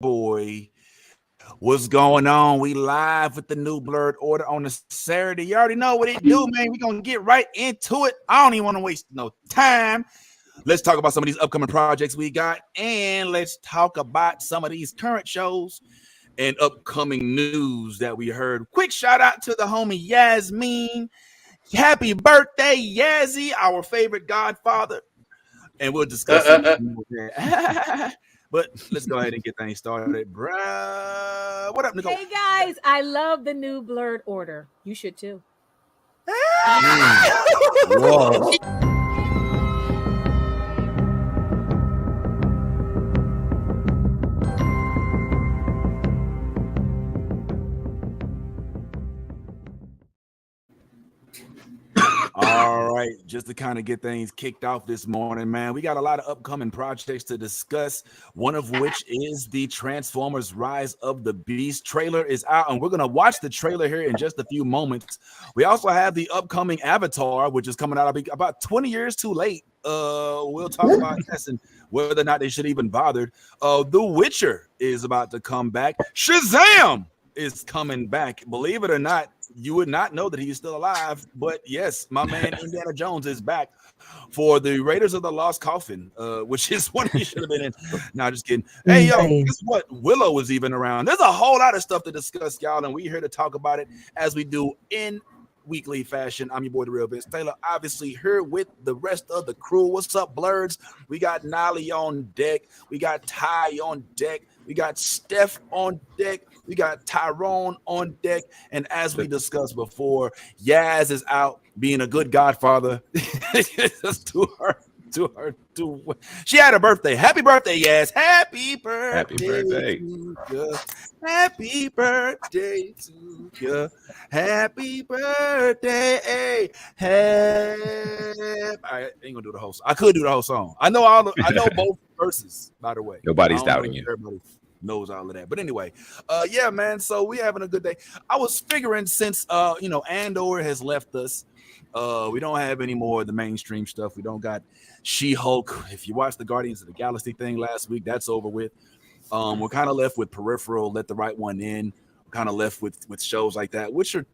boy. What's going on? We live with the new Blurred Order on a Saturday. You already know what it do, man. We're gonna get right into it. I don't even want to waste no time. Let's talk about some of these upcoming projects we got, and let's talk about some of these current shows and upcoming news that we heard. Quick shout out to the homie Yasmin. Happy birthday, Yazzie, our favorite Godfather. And we'll discuss some more there. But let's go ahead and get things started, bruh. What up, Nicole? Hey guys, I love the new Blurred Order. You should too. Whoa. All right, just to kind of get things kicked off this morning, man, we got a lot of upcoming projects to discuss, one of which is the Transformers Rise of the Beast trailer is out, and we're going to watch the trailer here in just a few moments. We also have the upcoming Avatar, which is coming out about 20 years too late. We'll talk about this and whether or not they should even bother. The Witcher is about to come back. Shazam is coming back. Believe it or not, you would not know that he's still alive, but yes, my man Indiana Jones is back for the Raiders of the Lost Coffin, which is one he should have been in. No, just kidding. Hey, yo, guess what? Willow is even around. There's a whole lot of stuff to discuss, y'all, and we're here to talk about it as we do in weekly fashion. I'm your boy, the real Vince Taylor, obviously here with the rest of the crew. What's up, Blurs? We got Nolly on deck. We got Ty on deck. We got Steph on deck. We got Tyrone on deck. And as we discussed before, Yaz is out being a good godfather she had a birthday. Happy birthday, Yaz. Happy birthday. Happy birthday. To you. Happy birthday to you. Happy birthday. I ain't gonna do the whole song. I could do the whole song. I know both verses, by the way. Nobody's doubting you. Everybody knows all of that. But anyway, yeah, man. So we having a good day. I was figuring since Andor has left us, we don't have any more of the mainstream stuff. We don't got She-Hulk. If you watched the Guardians of the Galaxy thing last week, that's over with. We're kind of left with Peripheral, Let the Right One In. We're kind of left with shows like that, which are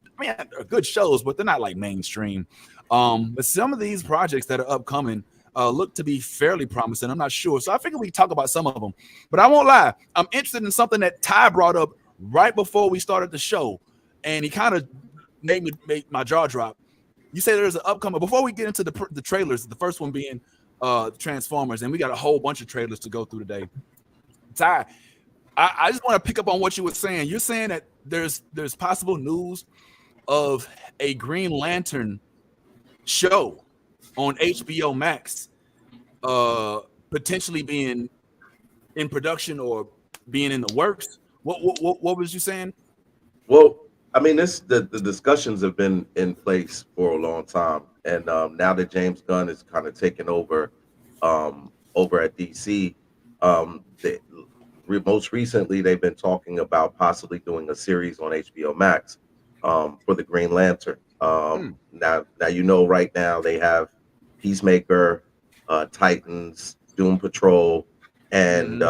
good shows, but they're not like mainstream. But some of these projects that are upcoming look to be fairly promising. I'm not sure. So I figured we talk about some of them. But I won't lie. I'm interested in something that Ty brought up right before we started the show. And he kind of made my jaw drop. You say there's an upcoming, before we get into the trailers, the first one being Transformers, and we got a whole bunch of trailers to go through today. Ty, I just want to pick up on what you were saying. You're saying that there's possible news of a Green Lantern show on HBO Max, potentially being in production or being in the works. What was you saying? Well, I mean, the discussions have been in place for a long time, and now that James Gunn is kind of taken over over at DC, most recently they've been talking about possibly doing a series on HBO Max for the Green Lantern. Now right now they have Peacemaker, Titans, Doom Patrol, and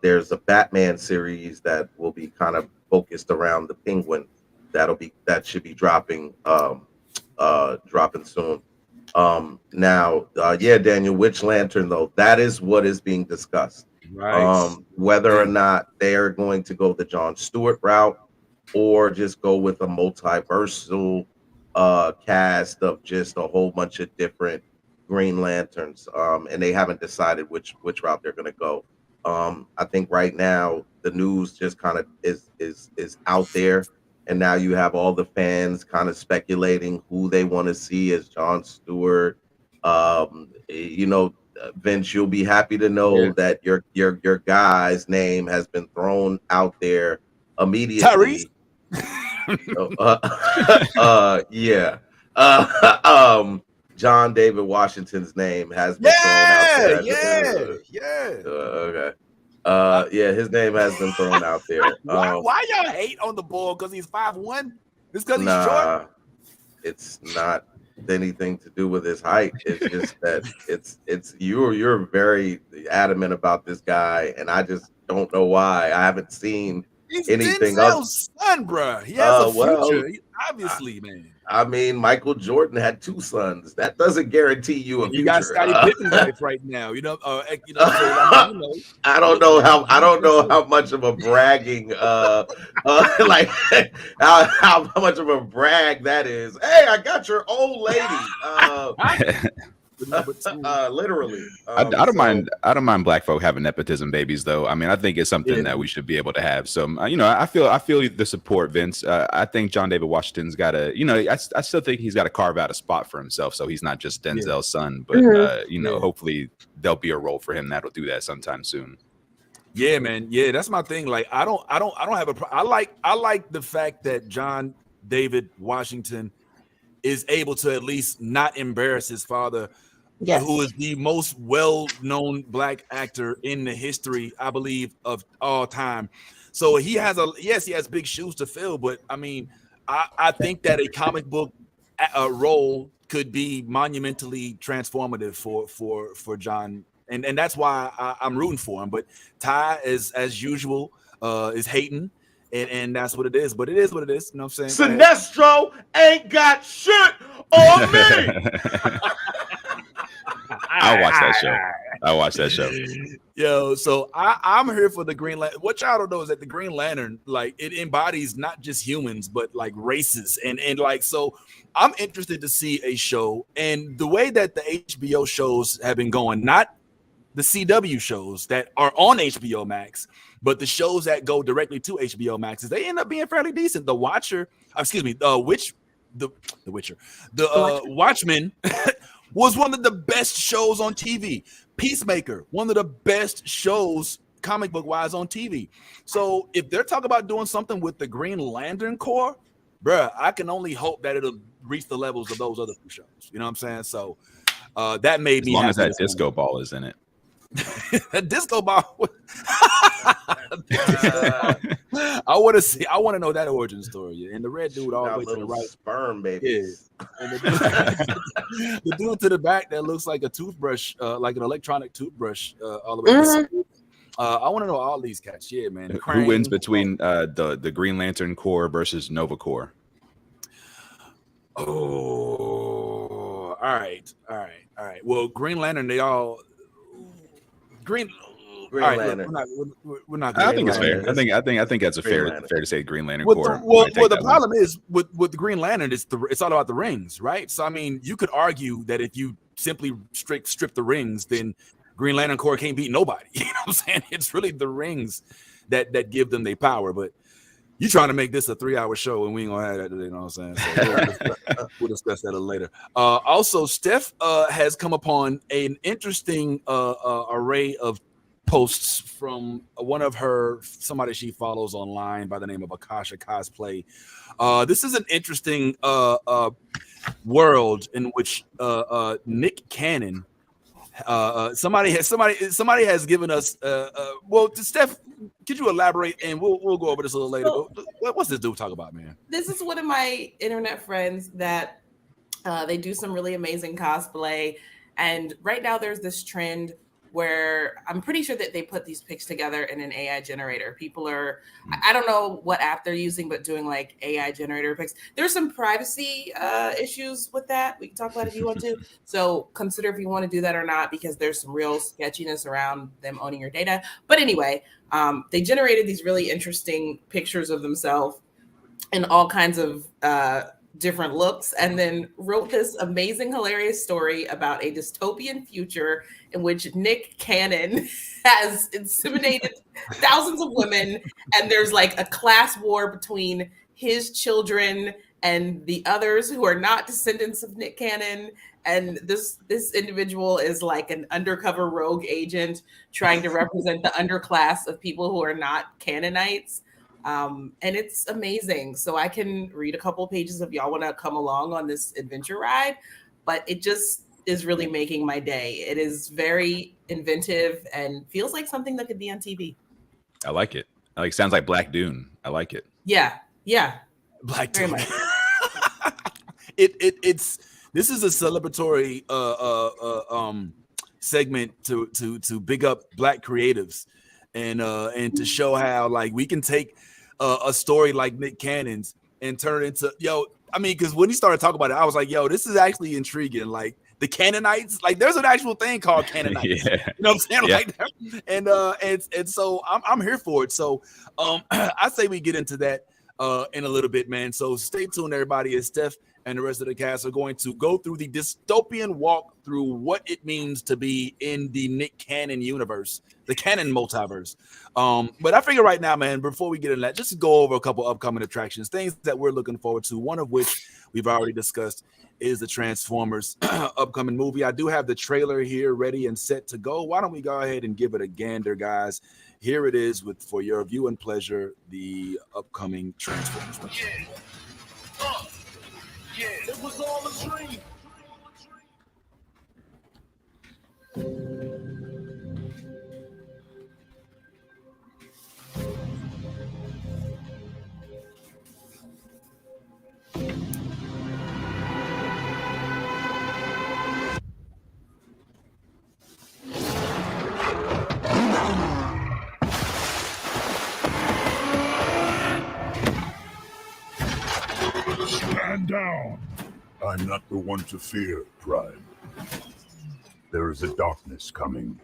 there's a Batman series that will be kind of focused around the Penguin that should be dropping soon. Daniel, which Lantern though? That is what is being discussed. Right. Whether or not they are going to go the Jon Stewart route or just go with a multiversal cast of just a whole bunch of different Green Lanterns. And they haven't decided which route they're going to go. I think right now the news just kind of is out there, and now you have all the fans kind of speculating who they want to see as Jon Stewart. Vince, you'll be happy to know that your guy's name has been thrown out there immediately. Tyrese? John David Washington's name has been thrown out there. His name has been thrown out there. Why y'all hate on the boy because he's 5'1"? It's because he's short. It's not. anything to do with his height. It's just that you're very adamant about this guy, and I just don't know why. I haven't seen He's anything up. Denzel's son, bruh. He has a Well, future, obviously, man. I mean, Michael Jordan had 2 sons. That doesn't guarantee you a You got future. Scottie Pippen's life right now, you know. So, I mean, I don't know how much of a bragging like how much of a brag that is. Hey, I got your old lady. Literally. I don't mind black folk having nepotism babies, though. I mean, I think it's something that we should be able to have. So, I feel the support, Vince. I think John David Washington's got to, I still think he's got to carve out a spot for himself, so he's not just Denzel's son. But hopefully there'll be a role for him that'll do that sometime soon. Yeah, man. Yeah, that's my thing. Like, I don't have a. I like the fact that John David Washington is able to at least not embarrass his father. Yes. Who is the most well-known black actor in the history, I believe, of all time. So he has big shoes to fill, but I mean, I think that a comic book role could be monumentally transformative for John, and that's why I'm rooting for him. But Ty, as usual, is hating. And that's what it is. But it is what it is. You know what I'm saying? Sinestro ain't got shit on me. I'll watch that show. Yo, so I'm here for the Green Lantern. What y'all don't know is that the Green Lantern, like, it embodies not just humans, but like races. And like, so I'm interested to see a show. And the way that the HBO shows have been going, not the CW shows that are on HBO Max, but the shows that go directly to HBO Max, they end up being fairly decent. The Watcher, the Witcher, Watchmen was one of the best shows on TV. Peacemaker, one of the best shows comic book wise on TV. So if they're talking about doing something with the Green Lantern Corps, bruh, I can only hope that it'll reach the levels of those other 2 shows. You know what I'm saying? So that made me happy. As long as that disco ball is in it. A disco ball. I want to know that origin story. And the red dude all the way to the right, sperm baby. Yeah. And the dude to the back that looks like a toothbrush, like an electronic toothbrush, all the way. To I want to know all these cats. Yeah, man. Who wins between the Green Lantern Corps versus Nova Corps? Oh, all right. Well, Green Lantern, Green Lantern. We're not. I think it's fair. I think that's fair to say Green Lantern Corps. Well, the problem is with the Green Lantern, it's all about the rings, right? So I mean, you could argue that if you simply strip the rings, then Green Lantern Corps can't beat nobody. You know what I'm saying? It's really the rings that give them their power. But you trying to make this a 3-hour show, and we ain't gonna have that today. You know what I'm saying? So we'll discuss that a little later. Also, Steph has come upon an interesting array of posts from somebody she follows online by the name of Akasha Cosplay. This is an interesting world in which Nick Cannon. Somebody has given us. Well, Steph, could you elaborate? And we'll go over this a little later. So, what's this dude talk about, man? This is one of my internet friends that they do some really amazing cosplay, and right now there's this trend where I'm pretty sure that they put these pics together in an AI generator. People are, I don't know what app they're using, but doing like AI generator pics. There's some privacy issues with that. We can talk about it if you want to. So consider if you want to do that or not, because there's some real sketchiness around them owning your data. But anyway, they generated these really interesting pictures of themselves in all kinds of different looks, and then wrote this amazing, hilarious story about a dystopian future in which Nick Cannon has inseminated thousands of women, and there's like a class war between his children and the others who are not descendants of Nick Cannon. And this individual is like an undercover rogue agent trying to represent the underclass of people who are not Cannonites. And it's amazing. So I can read a couple of pages if y'all want to come along on this adventure ride, but it just is really making my day. It is very inventive and feels like something that could be on TV. I like it. Sounds like Black Dune. I like it. Yeah. Black Dune. It's This is a celebratory segment to big up Black creatives and to show how like we can take a story like Nick Cannon's and turn it into I mean, because when he started talking about it, I was like, yo, this is actually intriguing. Like the Canaanites, like there's an actual thing called Canaanites. Yeah. You know what I'm saying? Yeah. Like and so I'm here for it. So I say we get into that in a little bit, man. So stay tuned, everybody, as Steph and the rest of the cast are going to go through the dystopian walk through what it means to be in the Nick Cannon universe, the Cannon multiverse. But I figure right now, man, before we get into that, just to go over a couple upcoming attractions, things that we're looking forward to, one of which we've already discussed is the Transformers upcoming movie. I do have the trailer here ready and set to go. Why don't we go ahead and give it a gander, guys? Here it is for your viewing pleasure, the upcoming Transformers movie. Yeah, it was all a dream. Stand down. I'm not the one to fear, Prime. There is a darkness coming.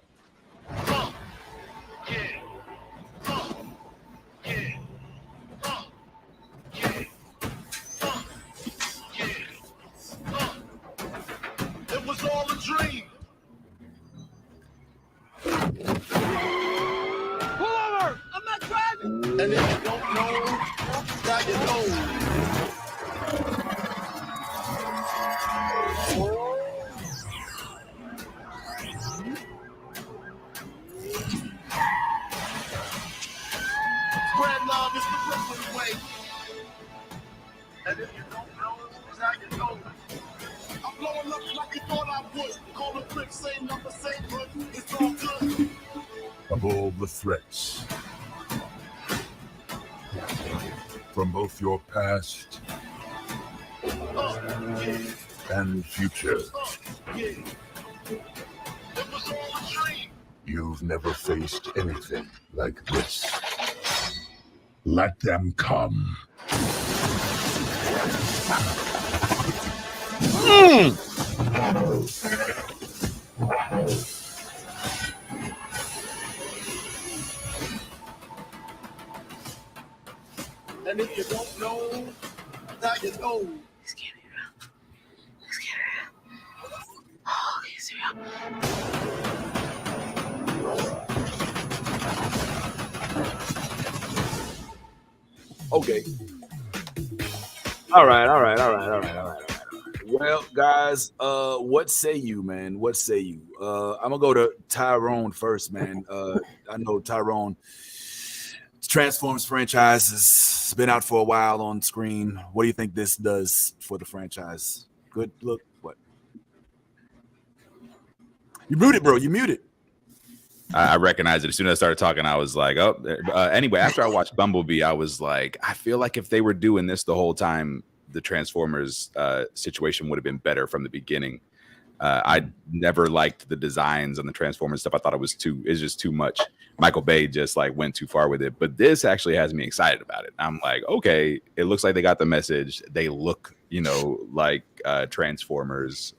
It was all a dream. Pull over! I'm not driving! And if you don't know, now you know. Spread love is the Brooklyn way. And if you don't know, now you know. I'm blowing up like you thought I would. Call a quick, same number, same hood. It's all good. Of all the threats from both your past and future, you've never faced anything like this. Let them come. And if you don't know, now you know. This can't be real. This can't be real. Oh, it's real. Okay. All right. Well, guys, what say you, man? What say you? I'm gonna go to Tyrone first, man. I know Tyrone. Transformers franchise has been out for a while on screen. What do you think this does for the franchise? Good look. What? You muted, bro. You muted. I recognized it as soon as I started talking. I was like, oh. Anyway, after I watched Bumblebee, I was like, I feel like if they were doing this the whole time, the Transformers situation would have been better from the beginning. I never liked the designs on the Transformers stuff. I thought it's just too much. Michael Bay just like went too far with it. But this actually has me excited about it. I'm like, okay, it looks like they got the message. They look, like Transformers.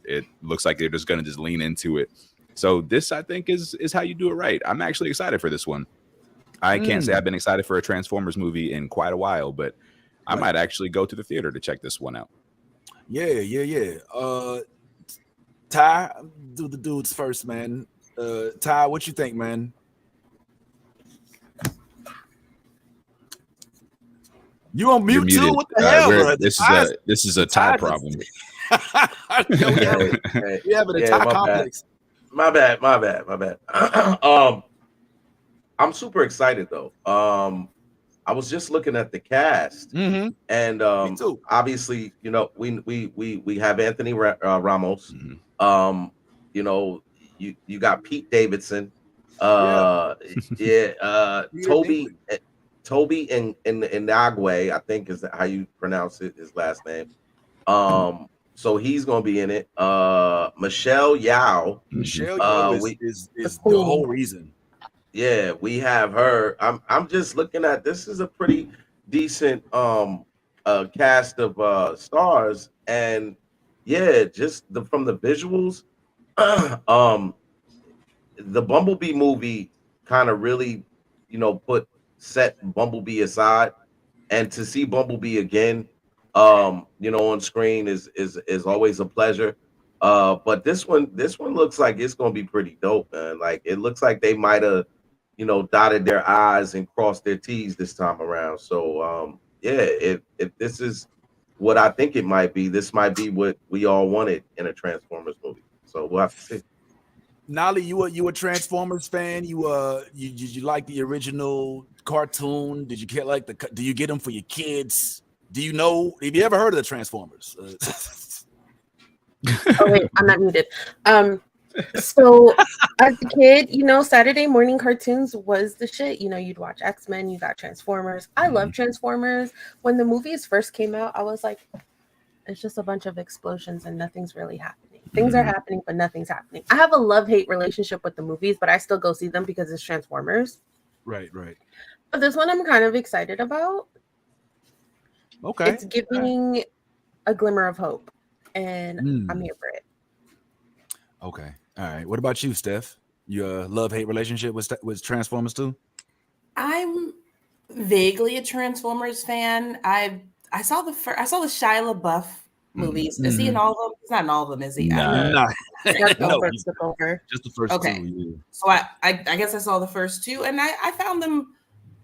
It looks like they're just going to just lean into it. So this, I think, is how you do it right. I'm actually excited for this one. I can't say I've been excited for a Transformers movie in quite a while, but I might actually go to the theater to check this one out. Yeah. Ty, do the dudes first, man. Ty, what you think, man? You on mute too? What the hell, bro? This is a Ty problem. We having a Ty complex. My bad. I'm super excited though. I was just looking at the cast, and Me too. obviously, we have Anthony Ramos. You got Pete Davidson. Toby in Nagwe, I think is how you pronounce it, his last name. so he's gonna be in it. Michelle Yao. Michelle Yeoh We is The the queen. whole reason. yeah, we have her. I'm just looking at this is a pretty decent cast of stars, and yeah, just from the visuals, um the Bumblebee movie kind of really, put set Bumblebee aside, and to see Bumblebee again, on screen is always a pleasure. But this one looks like it's gonna be pretty dope, man. Like it looks like they might have, dotted their I's and crossed their T's this time around. So yeah, if this is what I think it might be, this might be what we all wanted in a Transformers movie. So we'll have to see. Nolly, you a Transformers fan? You like the original cartoon? Did you get like do you get them for your kids? Do you know? Have you ever heard of the Transformers? Oh wait, I'm not muted. So as a kid, Saturday morning cartoons was the shit. You'd watch X-Men, you got Transformers. I love Transformers. When the movies first came out, I was like, it's just a bunch of explosions and nothing's really happening. Things are happening, but nothing's happening. I have a love-hate relationship with the movies, but I still go see them because it's Transformers. Right. But this one I'm kind of excited about. Okay. It's giving a glimmer of hope, and I'm here for it. Okay. All right. What about you, Steph? Your love-hate relationship with Transformers too? I'm vaguely a Transformers fan. I saw the Shia LaBeouf movies. Is he in all of them? He's not in all of them, is he? Nah. That's No, over. just the first Okay. two. Yeah. So I guess I saw the first two, and I found them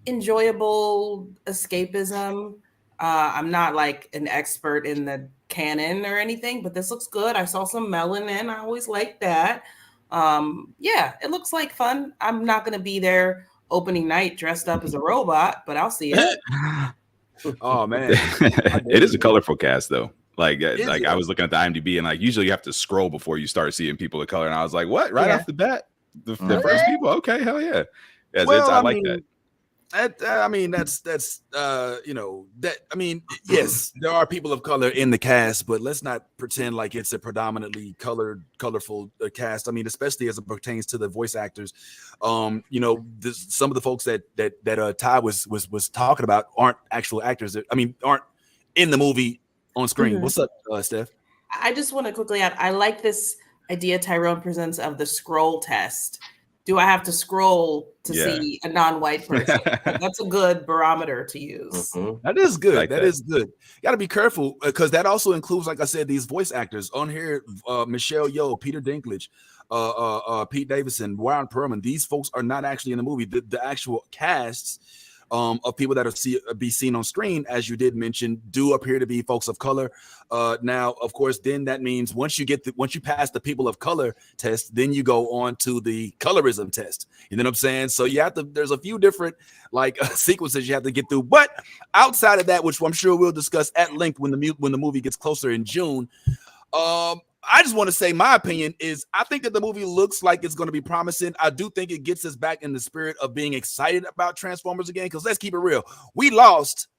enjoyable escapism. I'm not like an expert in the canon or anything, but this looks good. I saw some melanin. I always like that. Yeah, it looks like fun. I'm not going to be there opening night dressed up as a robot, but I'll see it. Oh man, it is a colorful cast though. Like it? I was looking at the IMDb, and like usually you have to scroll before you start seeing people of color, and I was like, what? Right off the bat, the first people? Okay, hell yeah. Yes, Well, I like that. I mean, that's yes, there are people of color in the cast, but let's not pretend like it's a predominantly colorful cast. I mean, especially as it pertains to the voice actors. Some of the folks that Ty was talking about aren't actual actors. Aren't in the movie on screen. What's up, Steph? I just want to quickly add, I like this idea Tyrone presents of the scroll test. Do I have to scroll to see a non-white person? That's a good barometer to use. That is good. Like that is good. Got to be careful because that also includes, like I said, these voice actors on here: Michelle Yeoh, Peter Dinklage, Pete Davidson, Warren Perlman. These folks are not actually in the movie. The actual casts of people that are be seen on screen, as you did mention, do appear to be folks of color. Now, of course, then that means once you pass the people of color test, then you go on to the colorism test. You know what I'm saying? So you have to. There's a few different sequences you have to get through. But outside of that, which I'm sure we'll discuss at length when the movie gets closer in June. I just want to say my opinion is I think that the movie looks like it's going to be promising. I do think it gets us back in the spirit of being excited about Transformers again, because let's keep it real. We lost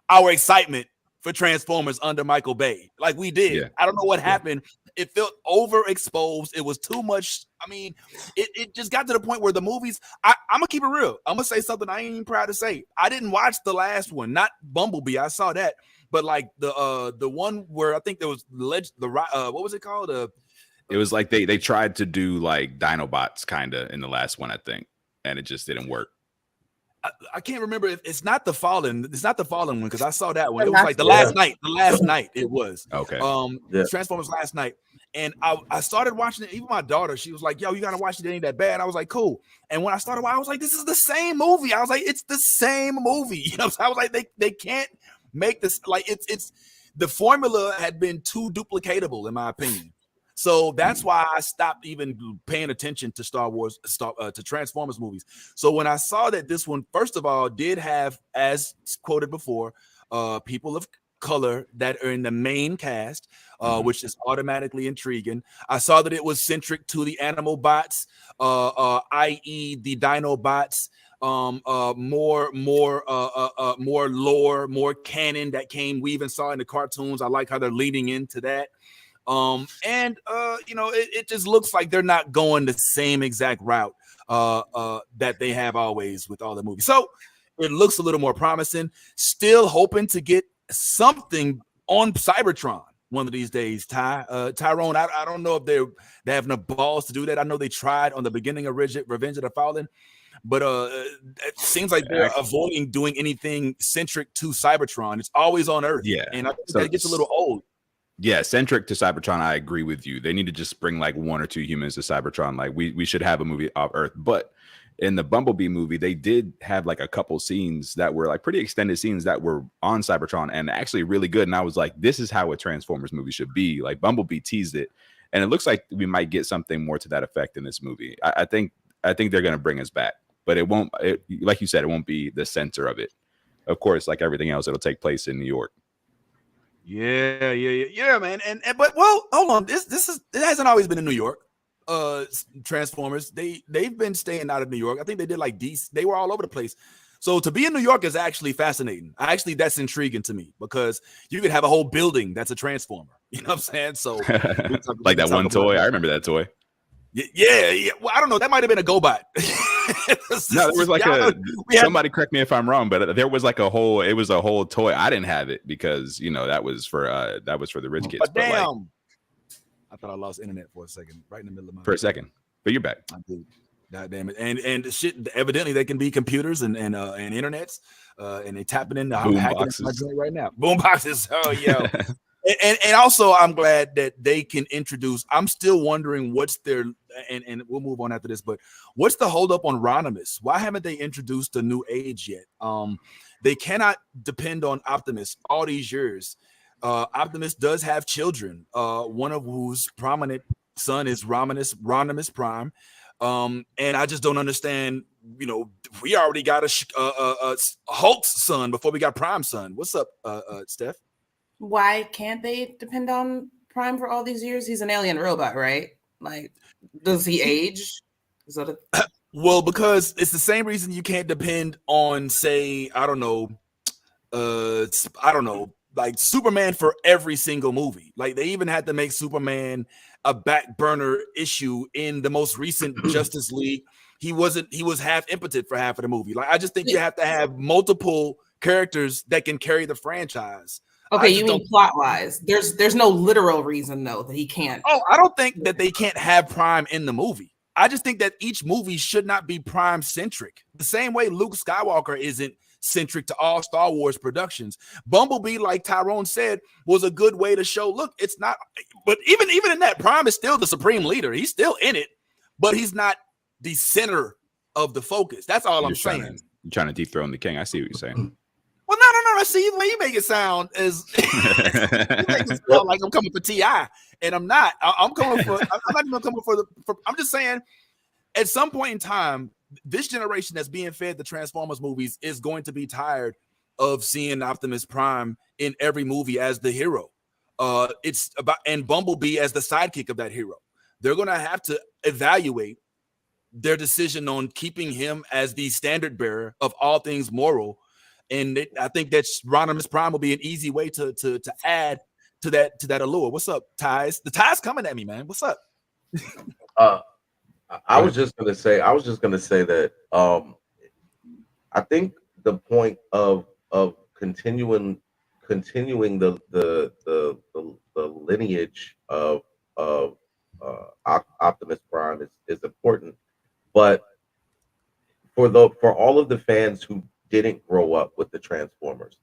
our excitement for Transformers under Michael Bay. Like we did. Yeah. I don't know what happened. It felt overexposed. It was too much. I mean, it just got to the point where the movies, I'm going to keep it real. I'm going to say something I ain't even proud to say. I didn't watch the last one, not Bumblebee. I saw that. But like the one where I think there was what was it called? It was like they tried to do like Dinobots kind of in the last one, I think, and it just didn't work. I can't remember if it's not the Fallen. It's not the Fallen one because I saw that one. It was like the last night. The last night it was. Okay. Transformers Last Night, and I started watching it. Even my daughter, she was like, "Yo, you gotta watch it. It ain't that bad." I was like, "Cool." And when I started, I was like, "This is the same movie." I was like, "It's the same movie." You know, so I was like, "They can't make this like it's the formula had been too duplicatable in my opinion." So that's why I stopped even paying attention to to Transformers movies. So when I saw that this one, first of all, did have, as quoted before, people of color that are in the main cast, which is automatically intriguing. I saw that it was centric to the animal bots, i.e. the Dinobots. more lore, more canon that came. We even saw in the cartoons. I like how they're leading into that. And it just looks like they're not going the same exact route that they have always with all the movies. So it looks a little more promising. Still hoping to get something on Cybertron one of these days. Tyrone, I don't know if they have enough balls to do that. I know they tried on the beginning of Revenge of the Fallen, but it seems like they're avoiding doing anything centric to Cybertron. It's always on Earth. Yeah, and I think that gets a little old. Yeah, centric to Cybertron, I agree with you. They need to just bring like 1 or 2 humans to Cybertron. Like we should have a movie off Earth. But in the Bumblebee movie, they did have like a couple scenes that were like pretty extended scenes that were on Cybertron and actually really good. And I was like, this is how a Transformers movie should be. Like Bumblebee teased it, and it looks like we might get something more to that effect in this movie. I think they're going to bring us back, but it won't. Like you said, it won't be the center of it. Of course, like everything else, it'll take place in New York. Yeah, man. And but well, hold on. It hasn't always been in New York. Transformers, they've been staying out of New York. I think they did like DC. They were all over the place. So to be in New York is actually fascinating. That's intriguing to me because you could have a whole building that's a Transformer. You know what I'm saying? So like that one toy. I remember that toy. Yeah. Well, I don't know. That might have been a GoBot. No, there was like somebody correct me if I'm wrong, but there was like it was a whole toy. I didn't have it because that was for the rich kids. But damn, I thought I lost internet for a second, right in the middle of my for a second. But you're back. I did. God damn it. And shit, evidently they can be computers and internets, and they tapping into boom hacking boxes my joint right now. Boom boxes. Oh yeah. And also I'm glad that they can introduce. I'm still wondering what's their and we'll move on after this, but what's the holdup on Ronimus? Why haven't they introduced a new age yet? They cannot depend on Optimus all these years. Optimus does have children, one of whose prominent son is Ronimus Prime. And I just don't understand. We already got a Hulk's son before we got Prime's son. What's up, Steph? Why can't they depend on Prime for all these years? He's an alien robot, right? Like, does he age? Is that well, because it's the same reason you can't depend on, say, I don't know, like Superman for every single movie. Like they even had to make Superman a back burner issue in the most recent Justice League. He was half impotent for half of the movie. Like I just think you have to have multiple characters that can carry the franchise. Okay, you mean plot wise? There's no literal reason though that he can't. Oh, I don't think that they can't have Prime in the movie. I just think that each movie should not be Prime centric. The same way Luke Skywalker isn't centric to all Star Wars productions. Bumblebee, like Tyrone said, was a good way to show, look, it's not, but even in that, Prime is still the supreme leader. He's still in it, but he's not the center of the focus. That's all I'm saying. You're trying to dethrone the king. I see what you're saying. Well, no. See, you make it sound as you make it sound like I'm coming for T.I., and I'm not. I'm coming for. I'm not even coming for I'm just saying, at some point in time, this generation that's being fed the Transformers movies is going to be tired of seeing Optimus Prime in every movie as the hero. It's about and Bumblebee as the sidekick of that hero. They're going to have to evaluate their decision on keeping him as the standard bearer of all things moral. And I think that Ronimus Prime will be an easy way to add to that allure. What's up, Ties? The Ties coming at me, man. What's up? I was just gonna say that I think the point of continuing the lineage of Optimus Prime is important, but for all of the fans who didn't grow up with the Transformers,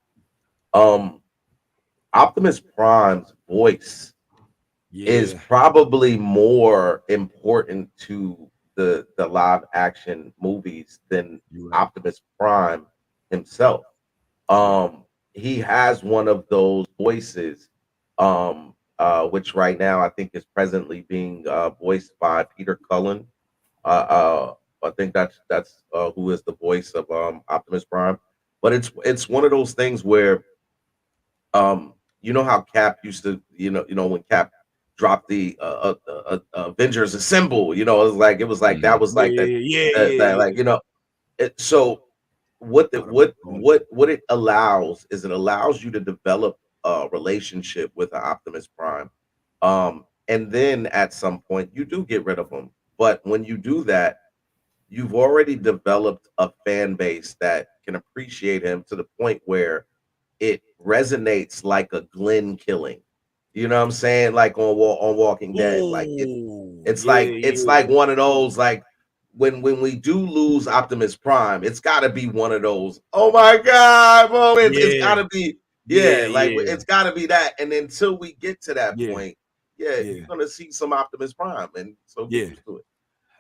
Optimus Prime's voice is probably more important to the live action movies than Optimus Prime himself. He has one of those voices, which right now I think is presently being voiced by Peter Cullen. I think that's who is the voice of Optimus Prime. But it's one of those things where you know how Cap used to, when Cap dropped the Avengers Assemble, it was like that was like So what it allows is it allows you to develop a relationship with an Optimus Prime, and then at some point you do get rid of them. But when you do that, you've already developed a fan base that can appreciate him to the point where it resonates like a Glenn killing. You know what I'm saying? Like on Walking Dead, like it's like one of those, like when we do lose Optimus Prime, it's got to be one of those. Oh my God, moments! It's got to be it's got to be that. And until we get to that point, you're gonna see some Optimus Prime, and so get used to it.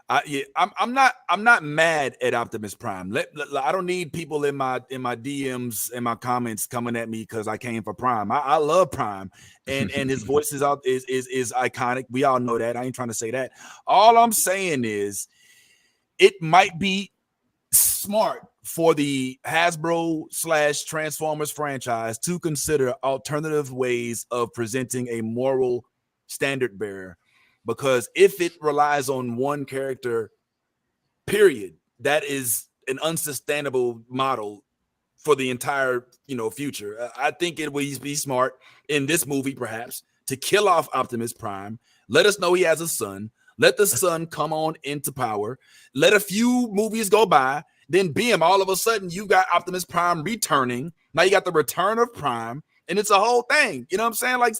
I'm not mad at Optimus Prime. I don't need people in my DMs and my comments coming at me because I came for Prime. I love Prime, and his voice is iconic. We all know that. I ain't trying to say that. All I'm saying is, it might be smart for the Hasbro / Transformers franchise to consider alternative ways of presenting a moral standard bearer. Because if it relies on one character, period, that is an unsustainable model for the entire, future. I think it would be smart in this movie, perhaps, to kill off Optimus Prime. Let us know he has a son. Let the son come on into power. Let a few movies go by. Then, bam, all of a sudden, you got Optimus Prime returning. Now you got the return of Prime. And it's a whole thing. You know what I'm saying? Like,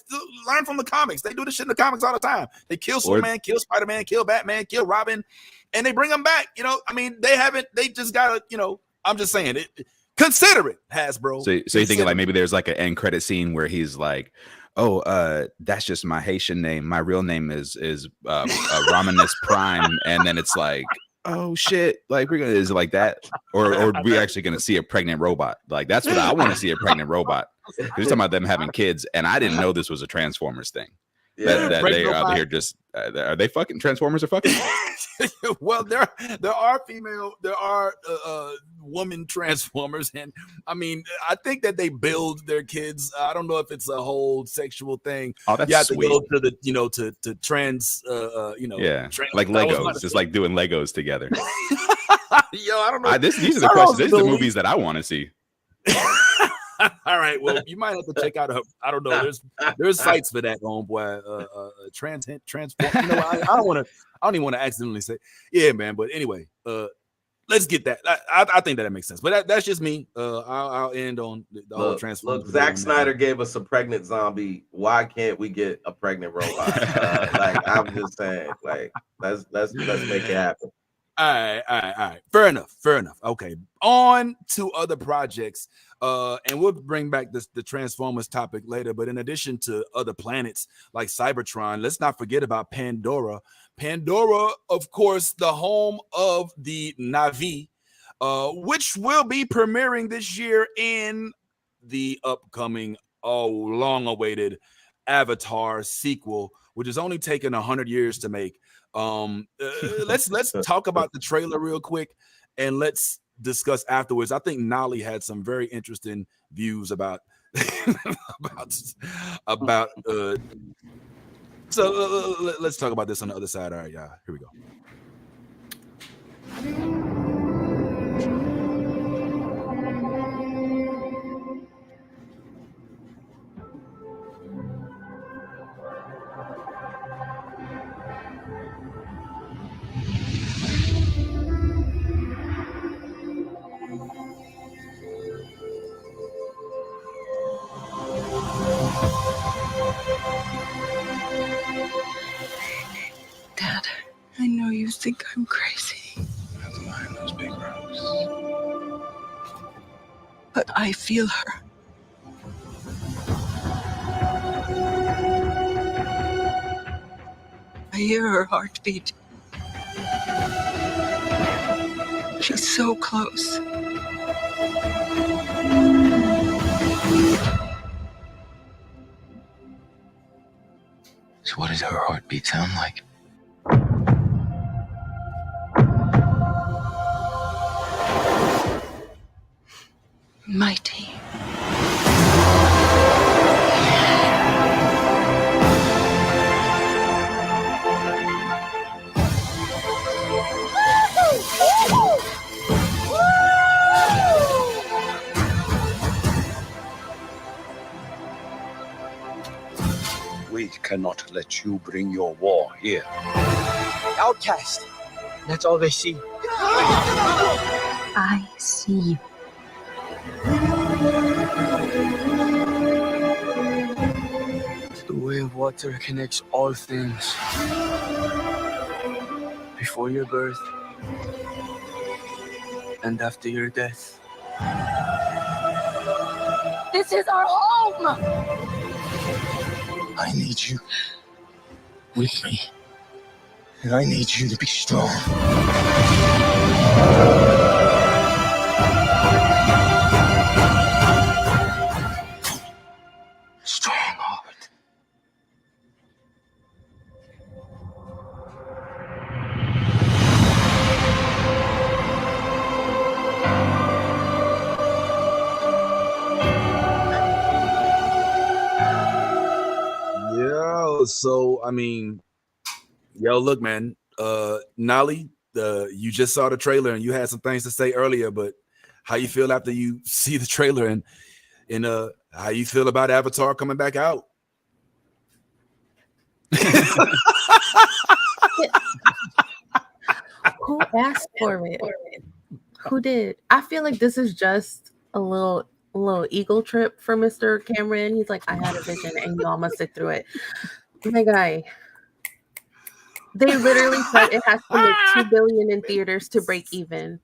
learn from the comics. They do this shit in the comics all the time. They kill Superman, kill Spider-Man, kill Batman, kill Robin, and they bring them back. I mean, they just got to, I'm just saying it. Consider it, Hasbro. So you're thinking like maybe there's like an end credit scene where he's like, oh, that's just my Haitian name. My real name is Romanus Prime. And then it's like, oh shit, like is it like that? Or we're actually gonna see a pregnant robot? Like that's what I want to see, a pregnant robot. You're talking about them having kids, and I didn't know this was a Transformers thing. That they are out here just are they fucking Transformers are fucking? Well, there are woman Transformers, and I mean, I think that they build their kids. I don't know if it's a whole sexual thing. Oh, that's you have sweet. to go to the to trans like Legos, just like doing Legos together. Yo, I don't know. These are the questions. These are the movies that I want to see. All right, well, you might have to check out. I don't know. There's sites for that, homeboy. Transform. I don't even want to accidentally say, yeah, man. But anyway, let's get that. I think that makes sense. But that's just me. I'll end on the whole Transformers. Look, Zack Snyder gave us a pregnant zombie. Why can't we get a pregnant robot? Like I'm just saying, like let's make it happen. All right. Fair enough. Okay, on to other projects. And we'll bring back the Transformers topic later. But in addition to other planets like Cybertron, let's not forget about Pandora. Pandora, of course, the home of the Na'vi, which will be premiering this year in the upcoming, long-awaited Avatar sequel, which has only taken 100 years to make. Let's talk about the trailer real quick, and let's discuss afterwards. I think Nolly had some very interesting views about so let's talk about this on the other side. All right, y'all, here we go. Dad, I know you think I'm crazy. Never mind those big rocks. But I feel her. I hear her heartbeat. She's so close. So what does her heartbeat sound like? Mighty. We cannot let you bring your war here. Outcast. That's all they see. I see you. The way of water connects all things. Before your birth and after your death. This is our home! I need you with me. And I need you to be strong. Strongheart. Yo, so I mean, yo, look, man. Nolly, you just saw the trailer and you had some things to say earlier, but how you feel after you see the trailer and how you feel about Avatar coming back out? Who asked for it? Who did? I feel like this is just a little ego trip for Mr. Cameron. He's like, I had a vision and y'all must sit through it. My guy. They literally said it has to make $2 billion in theaters to break even.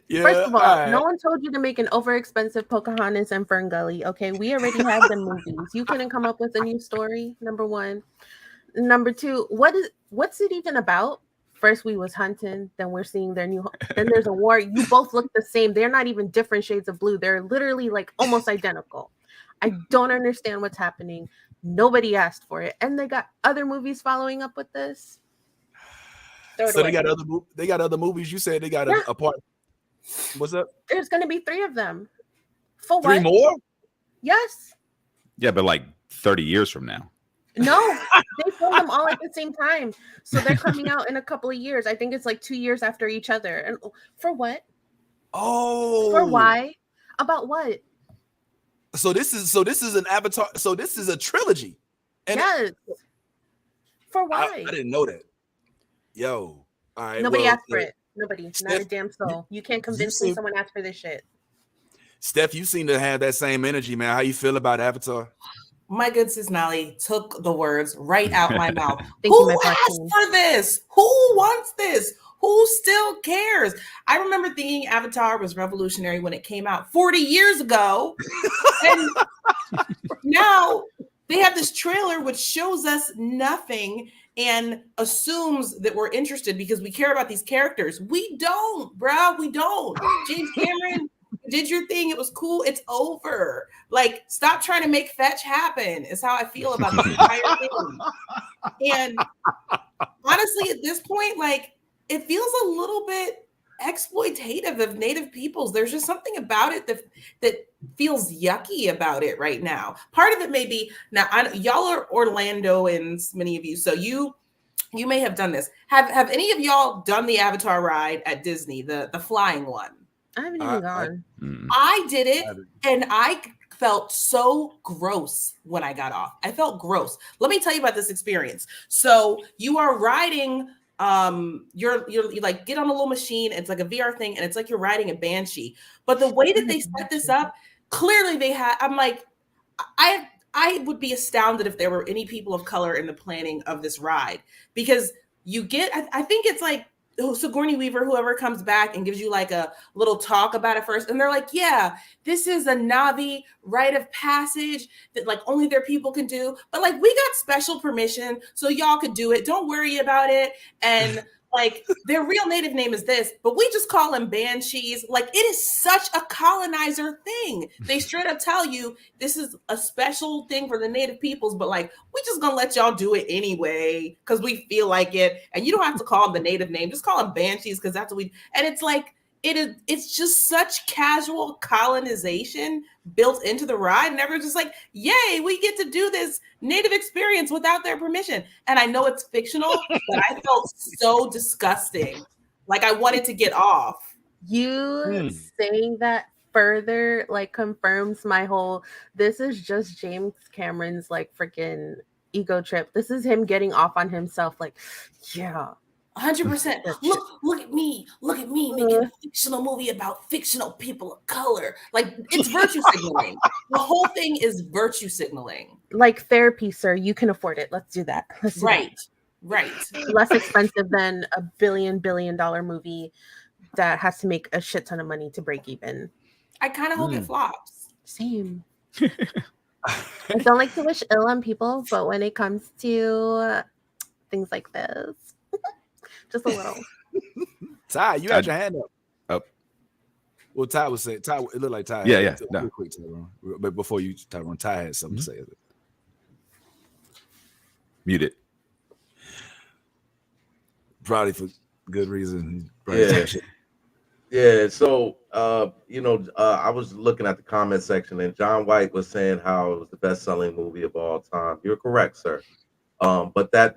Yeah, First of all, no one told you to make an overexpensive Pocahontas and Ferngully. Okay, we already had the movies. You couldn't come up with a new story. Number one. Number two, what's it even about? First we was hunting, then we're seeing their new. Then there's a war. You both look the same. They're not even different shades of blue. They're literally like almost identical. I don't understand what's happening. Nobody asked for it, and they got other movies following up with this. So they got other movies. You said they got a part. What's up? There's going to be 3 of them. For Three what? more? Yes. Yeah, but like 30 years from now. No, they filmed them all at the same time. So they're coming out in a couple of years. I think it's like 2 years after each other. And for what? Oh. For why? About what? So this is an Avatar. So this is a trilogy. And yes. For why? I didn't know that. Yo. All right. Nobody asked for it. Nobody. Steph, not a damn soul. You can't convince me someone asked for this shit. Steph, you seem to have that same energy, man. How you feel about Avatar? My good sis Nolly took the words right out my mouth. Thank Who you, my asked for this? Who wants this? Who still cares? I remember thinking Avatar was revolutionary when it came out 40 years ago. And now they have this trailer which shows us nothing and assumes that we're interested because we care about these characters. We don't, bro. We don't. James Cameron did your thing. It was cool. It's over. Like, stop trying to make fetch happen is how I feel about the entire thing. And honestly, at this point, like, it feels a little bit exploitative of Native peoples. There's just something about it that feels yucky about it right now. Part of it may be, now y'all are Orlandoans, many of you, so you may have done this. Have any of y'all done the Avatar ride at Disney, the flying one? I haven't even gone. I did it, and I felt so gross when I got off. I felt gross. Let me tell you about this experience. So you are riding, you're like, get on a little machine. It's like a VR thing, and it's like you're riding a banshee. But the way that they set this up, clearly they had. I'm like, I would be astounded if there were any people of color in the planning of this ride, because you get. I think it's like, Sigourney Weaver, whoever comes back and gives you like a little talk about it first. And they're like, yeah, this is a Na'vi rite of passage that like only their people can do. But like, we got special permission so y'all could do it. Don't worry about it. And like, their real native name is this, but we just call them banshees. Like, it is such a colonizer thing. They straight up tell you this is a special thing for the native peoples, but like, we just gonna let y'all do it anyway because we feel like it. And you don't have to call them the native name, just call them banshees because that's what we. And it's like, it's just such casual colonization built into the ride, and everyone's just like, yay, we get to do this native experience without their permission. And I know it's fictional, but I felt so disgusting. Like, I wanted to get off. You saying that further like confirms my whole this is just James Cameron's like freaking ego trip. This is him getting off on himself, like, yeah. 100%. Look at me making a fictional movie about fictional people of color. Like, it's virtue signaling. The whole thing is virtue signaling. Like therapy, sir. You can afford it. Let's do that. Let's do Right. that. Right. Less expensive than a billion dollar movie that has to make a shit ton of money to break even. I kind of hope it flops. Same. I don't like to wish ill on people, but when it comes to things like this, just a little. Ty, you had your hand up. Oh. Well, Ty was saying, Ty, it looked like Ty. Yeah. Real quick, Tyrone. But before you, Tyrone, Ty had something to say. Mute it. Probably for good reason. Yeah. So, I was looking at the comment section, and John White was saying how it was the best-selling movie of all time. You're correct, sir. But that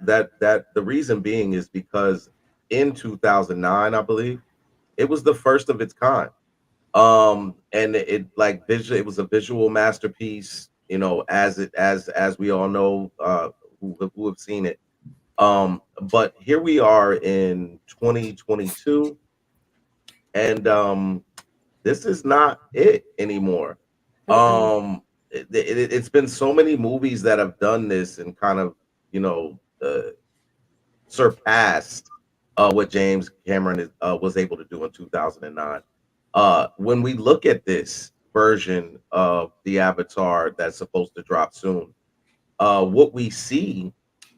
the reason being is because in 2009, I believe, it was the first of its kind. And it was a visual masterpiece. As we all know, who have seen it. But here we are in 2022, and this is not it anymore. It's been so many movies that have done this and kind of surpassed what James Cameron was able to do in 2009. When we look at this version of the Avatar that's supposed to drop soon, what we see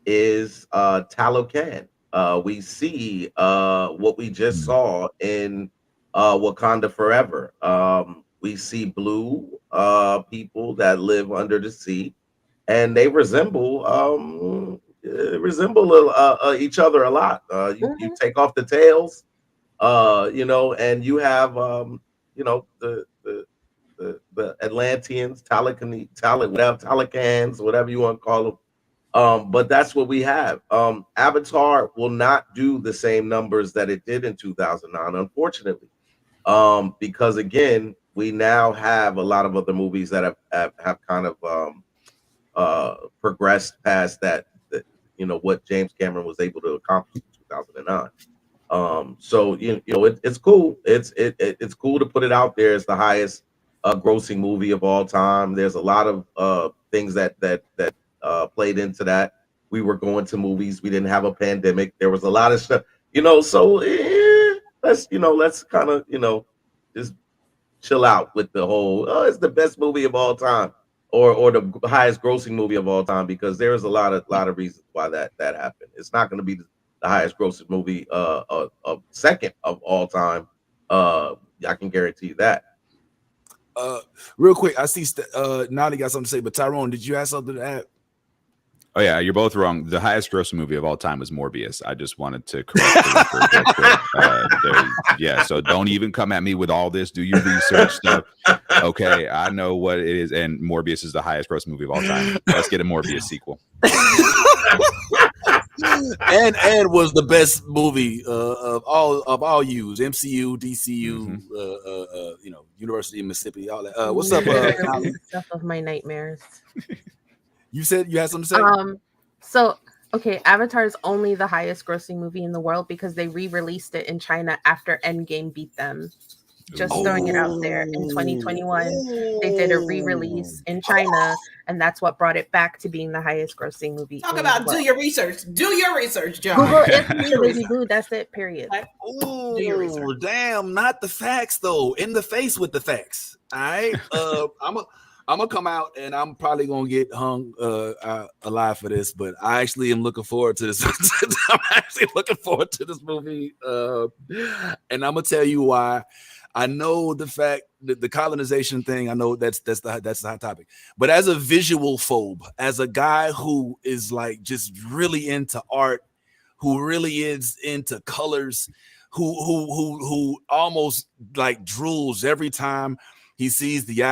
is Talocan. We see what we just saw in Wakanda Forever. We see blue people that live under the sea, and they resemble each other a lot. You take off the tails, and you have the Atlanteans, Talakans, whatever you want to call them. But that's what we have. Avatar will not do the same numbers that it did in 2009, unfortunately, because again, we now have a lot of other movies that have kind of progressed past that what James Cameron was able to accomplish in 2009. So it's cool. It's cool to put it out there. It's the highest grossing movie of all time. There's a lot of things that played into that. We were going to movies. We didn't have a pandemic. There was a lot of stuff, so let's kind of, just chill out with the whole, it's the best movie of all time or the highest grossing movie of all time, because there's a lot of reasons why that happened. It's not going to be the highest grossing movie second of all time. I can guarantee you that. Real quick, I see Nolly got something to say, but Tyrone, did you have something to add? Oh yeah, you're both wrong. The highest grossing movie of all time was Morbius. I just wanted to correct the record. Yeah, so don't even come at me with all this. Do your research stuff. Okay, I know what it is, and Morbius is the highest grossing movie of all time. Let's get a Morbius sequel. and was the best movie of all U's, MCU, DCU, University of Mississippi, all that. What's up? Stuff of my nightmares. You said you had something to say? So okay, Avatar is only the highest grossing movie in the world because they re-released it in China after Endgame beat them. Just throwing it out there. In 2021, they did a re-release in China, and that's what brought it back to being the highest grossing movie. Talk about do your research. Do your research, John. Google is blue. That's it. Period. Oh, damn! Not the facts though. In the face with the facts. All right. I'm gonna come out and I'm probably gonna get hung alive for this, but I actually am looking forward to this. I'm actually looking forward to this movie, and I'm gonna tell you why. I know the fact that the colonization thing. I know that's the hot topic, but as a visual phobe, as a guy who is like just really into art, who really is into colors, who almost like drools every time he sees the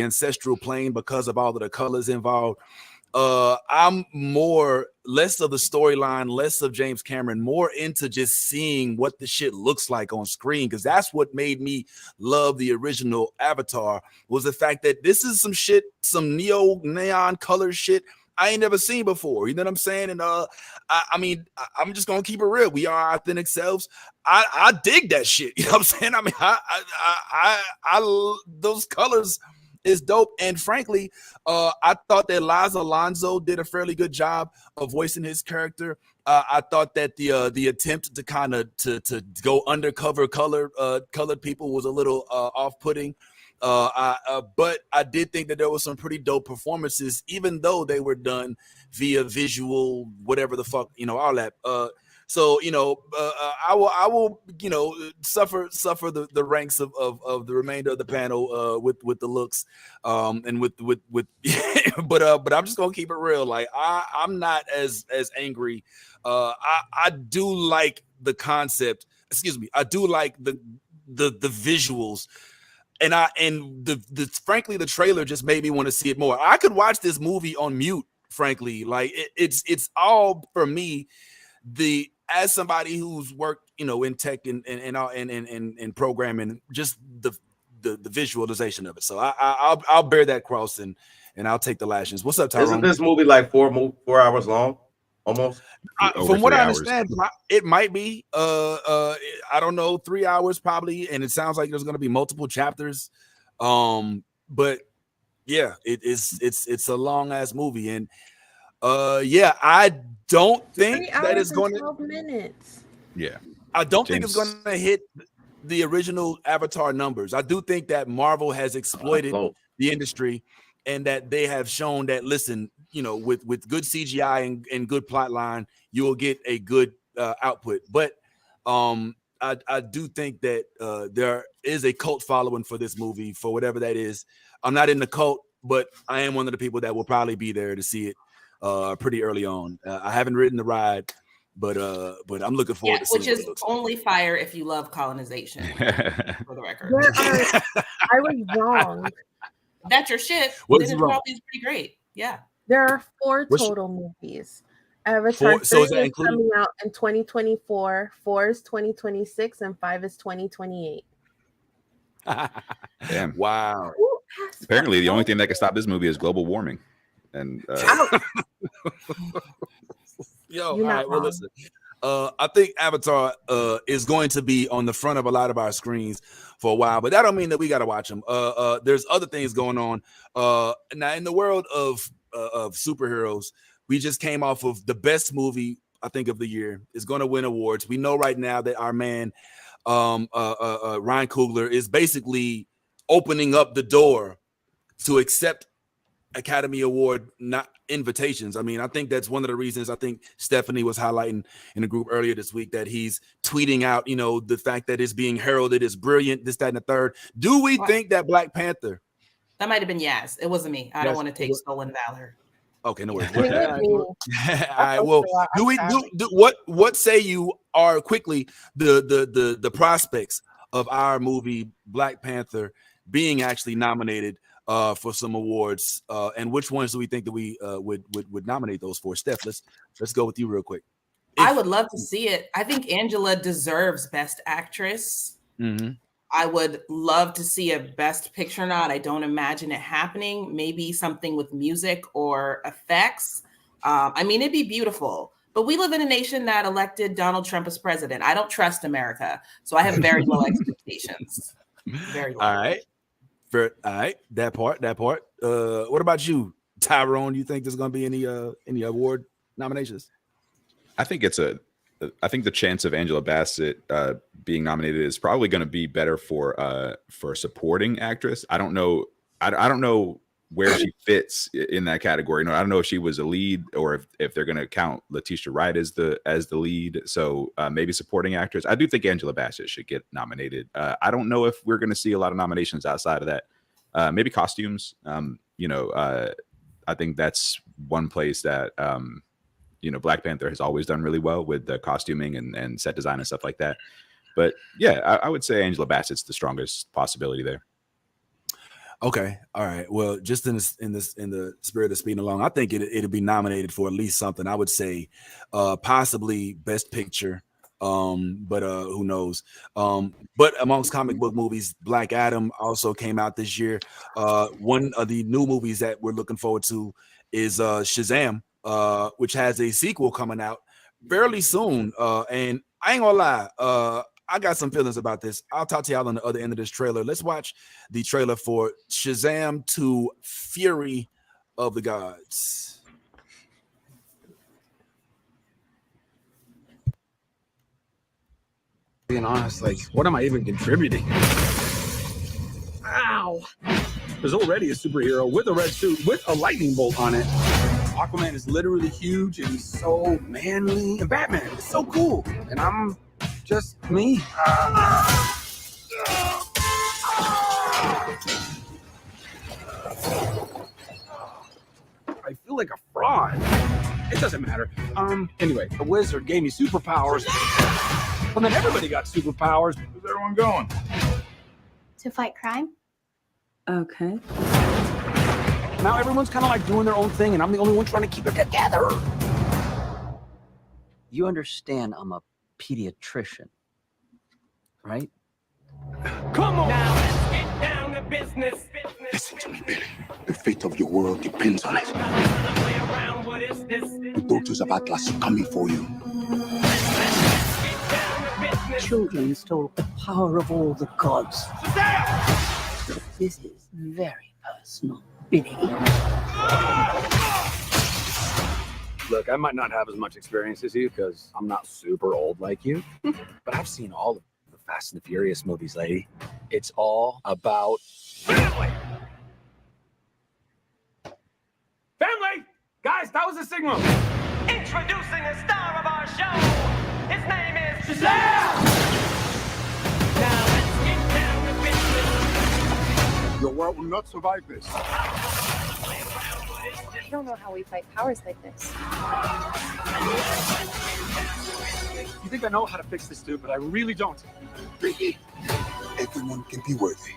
ancestral plane because of all of the colors involved. I'm less of the storyline, less of James Cameron, more into just seeing what the shit looks like on screen, because that's what made me love the original Avatar, was the fact that this is some shit, some neon color shit I ain't never seen before. You know what I'm saying? And I mean, I'm just gonna keep it real. We are our authentic selves. I dig that shit. You know what I'm saying? I mean, I those colors is dope. And frankly, I thought that Liza Alonso did a fairly good job of voicing his character. I thought that the attempt to kind of to go undercover colored people was a little off-putting. But I did think that there was some pretty dope performances, even though they were done via visual, whatever the fuck, all that. So I will suffer the ranks of the remainder of the panel with the looks and with but I'm just gonna keep it real. Like I'm not as angry. I do like the concept. Excuse me. I do like the visuals. And frankly, the trailer just made me want to see it more. I could watch this movie on mute, frankly. Like it's all for me. As somebody who's worked, in tech and programming, just the visualization of it. So I'll bear that cross and I'll take the lashings. What's up, Tyrone? Isn't this movie like 4 hours long? Almost. From what I understand, it might be. I don't know, 3 hours probably, and it sounds like there's going to be multiple chapters. But yeah, it's a long ass movie, and yeah, I don't think that it's going to 12 minutes. Yeah, I don't think it's going to hit the original Avatar numbers. I do think that Marvel has exploited the industry, and that they have shown that, listen, with good CGI and good plot line, you will get a good output. But I do think that there is a cult following for this movie, for whatever that is. I'm not in the cult, but I am one of the people that will probably be there to see it pretty early on. I haven't ridden the ride, but I'm looking forward to seeing which is what it looks only fire if you love colonization. For the record, I was wrong. That's your shit. What's then it wrong? probably is pretty great. Yeah. There are 4 total movies. Avatar 3 so is that is coming out in 2024, 4 is 2026, and 5 is 2028. Damn. Wow. Apparently, the only thing that can stop this movie is global warming. And yo, all right. Well, listen. I think Avatar is going to be on the front of a lot of our screens for a while, but that don't mean that we got to watch them. There's other things going on. Now, in the world of superheroes, we just came off of the best movie, I think, of the year. Is going to win awards. We know right now that our man Ryan Coogler is basically opening up the door to accept Academy Award invitations. I mean, I think that's one of the reasons. I think Stephanie was highlighting in the group earlier this week that he's tweeting out, the fact that it's being heralded as brilliant, this, that, and the third. Do we think that Black Panther? That might have been Yaz. It wasn't me. I don't want to take stolen valor. Okay, no worries. All right. Well, what say you are quickly the prospects of our movie Black Panther being actually nominated for some awards, and which ones do we think that we would nominate those for? Steph, let's go with you real quick. I would love to see it. I think Angela deserves Best Actress. Mm-hmm. I would love to see a Best Picture nod. I don't imagine it happening. Maybe something with music or effects. I mean, it'd be beautiful. But we live in a nation that elected Donald Trump as president. I don't trust America, so I have very low expectations. Very low. All right, that part. What about you, Tyrone? You think there's going to be any award nominations? I think the chance of Angela Bassett being nominated is probably going to be better for supporting actress. I don't know. I don't know where she fits in that category. No, I don't know if she was a lead or if they're going to count Letitia Wright as the lead. So maybe supporting actress. I do think Angela Bassett should get nominated. I don't know if we're going to see a lot of nominations outside of that. Maybe costumes. I think that's one place that Black Panther has always done really well with the costuming and set design and stuff like that. But yeah, I would say Angela Bassett's the strongest possibility there. Okay, all right. Well, just in the spirit of speeding along, I think it'd be nominated for at least something. I would say, possibly Best Picture. But who knows? But amongst comic book movies, Black Adam also came out this year. One of the new movies that we're looking forward to is Shazam, which has a sequel coming out fairly soon. And I ain't gonna lie, I got some feelings about this. I'll talk to y'all on the other end of this trailer. Let's watch the trailer for Shazam 2 Fury of the Gods. Being honest, like, what am I even contributing? Ow! There's already a superhero with a red suit with a lightning bolt on it. Aquaman is literally huge and he's so manly. And Batman is so cool. And I'm just me. I feel like a fraud. It doesn't matter. Anyway, the wizard gave me superpowers. And then everybody got superpowers. Where's everyone going? To fight crime? Okay. Now everyone's kind of like doing their own thing, and I'm the only one trying to keep it together. You understand I'm a pediatrician, right? Come on! Now let's get down to business. Listen to me, Billy. The fate of your world depends on it. The daughters of Atlas are coming for you. Children stole the power of all the gods. This is very personal, Billy. Look, I might not have as much experience as you because I'm not super old like you, but I've seen all of the Fast and the Furious movies, lady. It's all about family. Family! Guys, that was the signal. Introducing the star of our show. His name is Shazam! Now let's get down to business. Your world will not survive this. I don't know how we fight powers like this. You think I know how to fix this, dude, but I really don't. Billy, everyone can be worthy.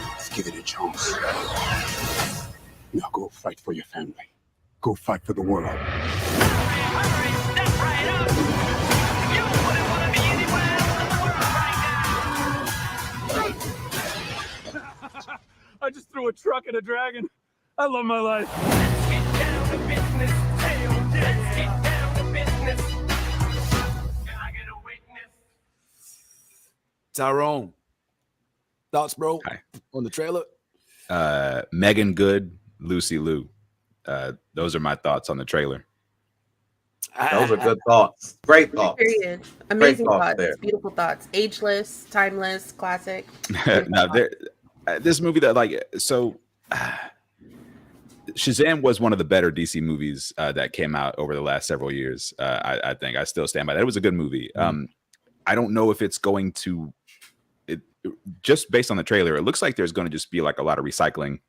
Let's give it a chance. Now go fight for your family. Go fight for the world. Hurry, step right up. You wouldn't want to be anywhere else in the world right now. I just threw a truck at a dragon. I love my life. Let's get down to business. Let's get down to business. Can I get a witness? Tyrone, thoughts, bro, Hi. on the trailer? Megan Good, Lucy Liu. Those are my thoughts on the trailer. Those are good thoughts. Great thoughts. Period. Amazing thoughts thoughts. there. Beautiful thoughts. Ageless, timeless, classic. Now, this movie that Shazam was one of the better DC movies that came out over the last several years. I think I still stand by that. It was a good movie. I don't know if it's going to. Just based on the trailer, it looks like there's going to just be like a lot of recycling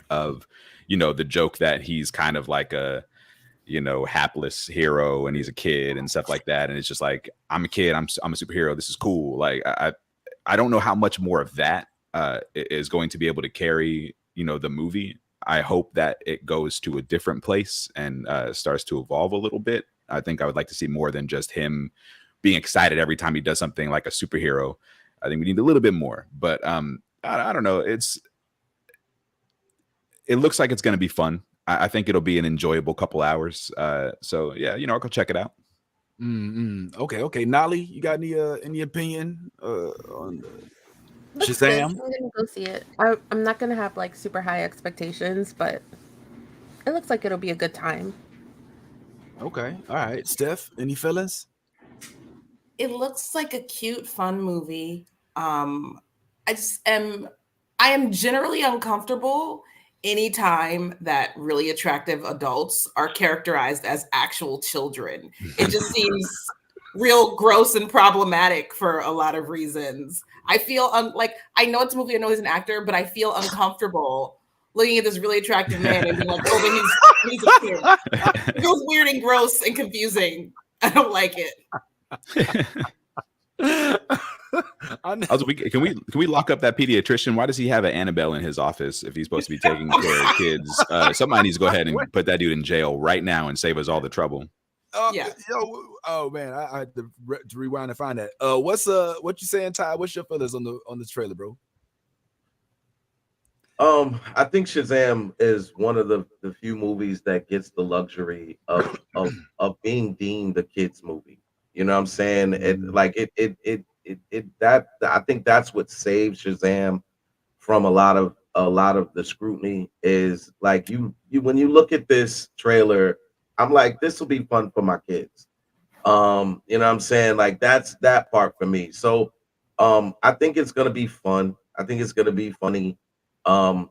of, the joke that he's kind of like a, hapless hero and he's a kid and stuff like that. And it's just like, I'm a kid, I'm a superhero. This is cool. Like, I don't know how much more of that is going to be able to carry, the movie. I hope that it goes to a different place and starts to evolve a little bit. I think I would like to see more than just him being excited every time he does something like a superhero. I think we need a little bit more, but I don't know. It looks like it's going to be fun. I think it'll be an enjoyable couple hours. So yeah, I'll go check it out. Okay. Nolly, you got any opinion on Looks good. Shazam? I'm gonna go see it. I'm not gonna have like super high expectations, but it looks like it'll be a good time. Okay, all right. Steph, any feelings? It looks like a cute, fun movie. I am generally uncomfortable anytime that really attractive adults are characterized as actual children. It just seems real gross and problematic for a lot of reasons. I feel like I know it's a movie, I know he's an actor, but I feel uncomfortable looking at this really attractive man and being like, oh, but he's a kid. It feels weird and gross and confusing. I don't like it. Can we lock up that pediatrician? Why does he have an Annabelle in his office if he's supposed to be taking care of kids? Somebody needs to go ahead and put that dude in jail right now and save us all the trouble. Oh man, I had to rewind and find that. What you saying, Ty? What's your feelings on this trailer, bro? I think Shazam is one of the few movies that gets the luxury of being deemed a kids movie. You know what I'm saying? I think that's what saves Shazam from a lot of the scrutiny is like you when you look at this trailer, I'm like, this will be fun for my kids. You know what I'm saying? Like that's that part for me. So I think it's gonna be fun. I think it's gonna be funny. And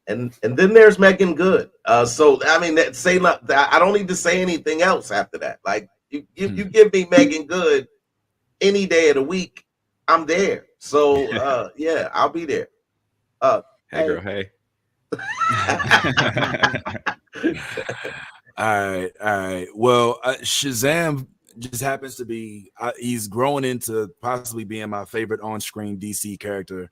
then there's Megan Good. So I mean, I don't need to say anything else after that. Like you give me Megan Good any day of the week, I'm there. So yeah, I'll be there. Hey girl, hey. All right. Well, Shazam just happens to be he's growing into possibly being my favorite on-screen DC character.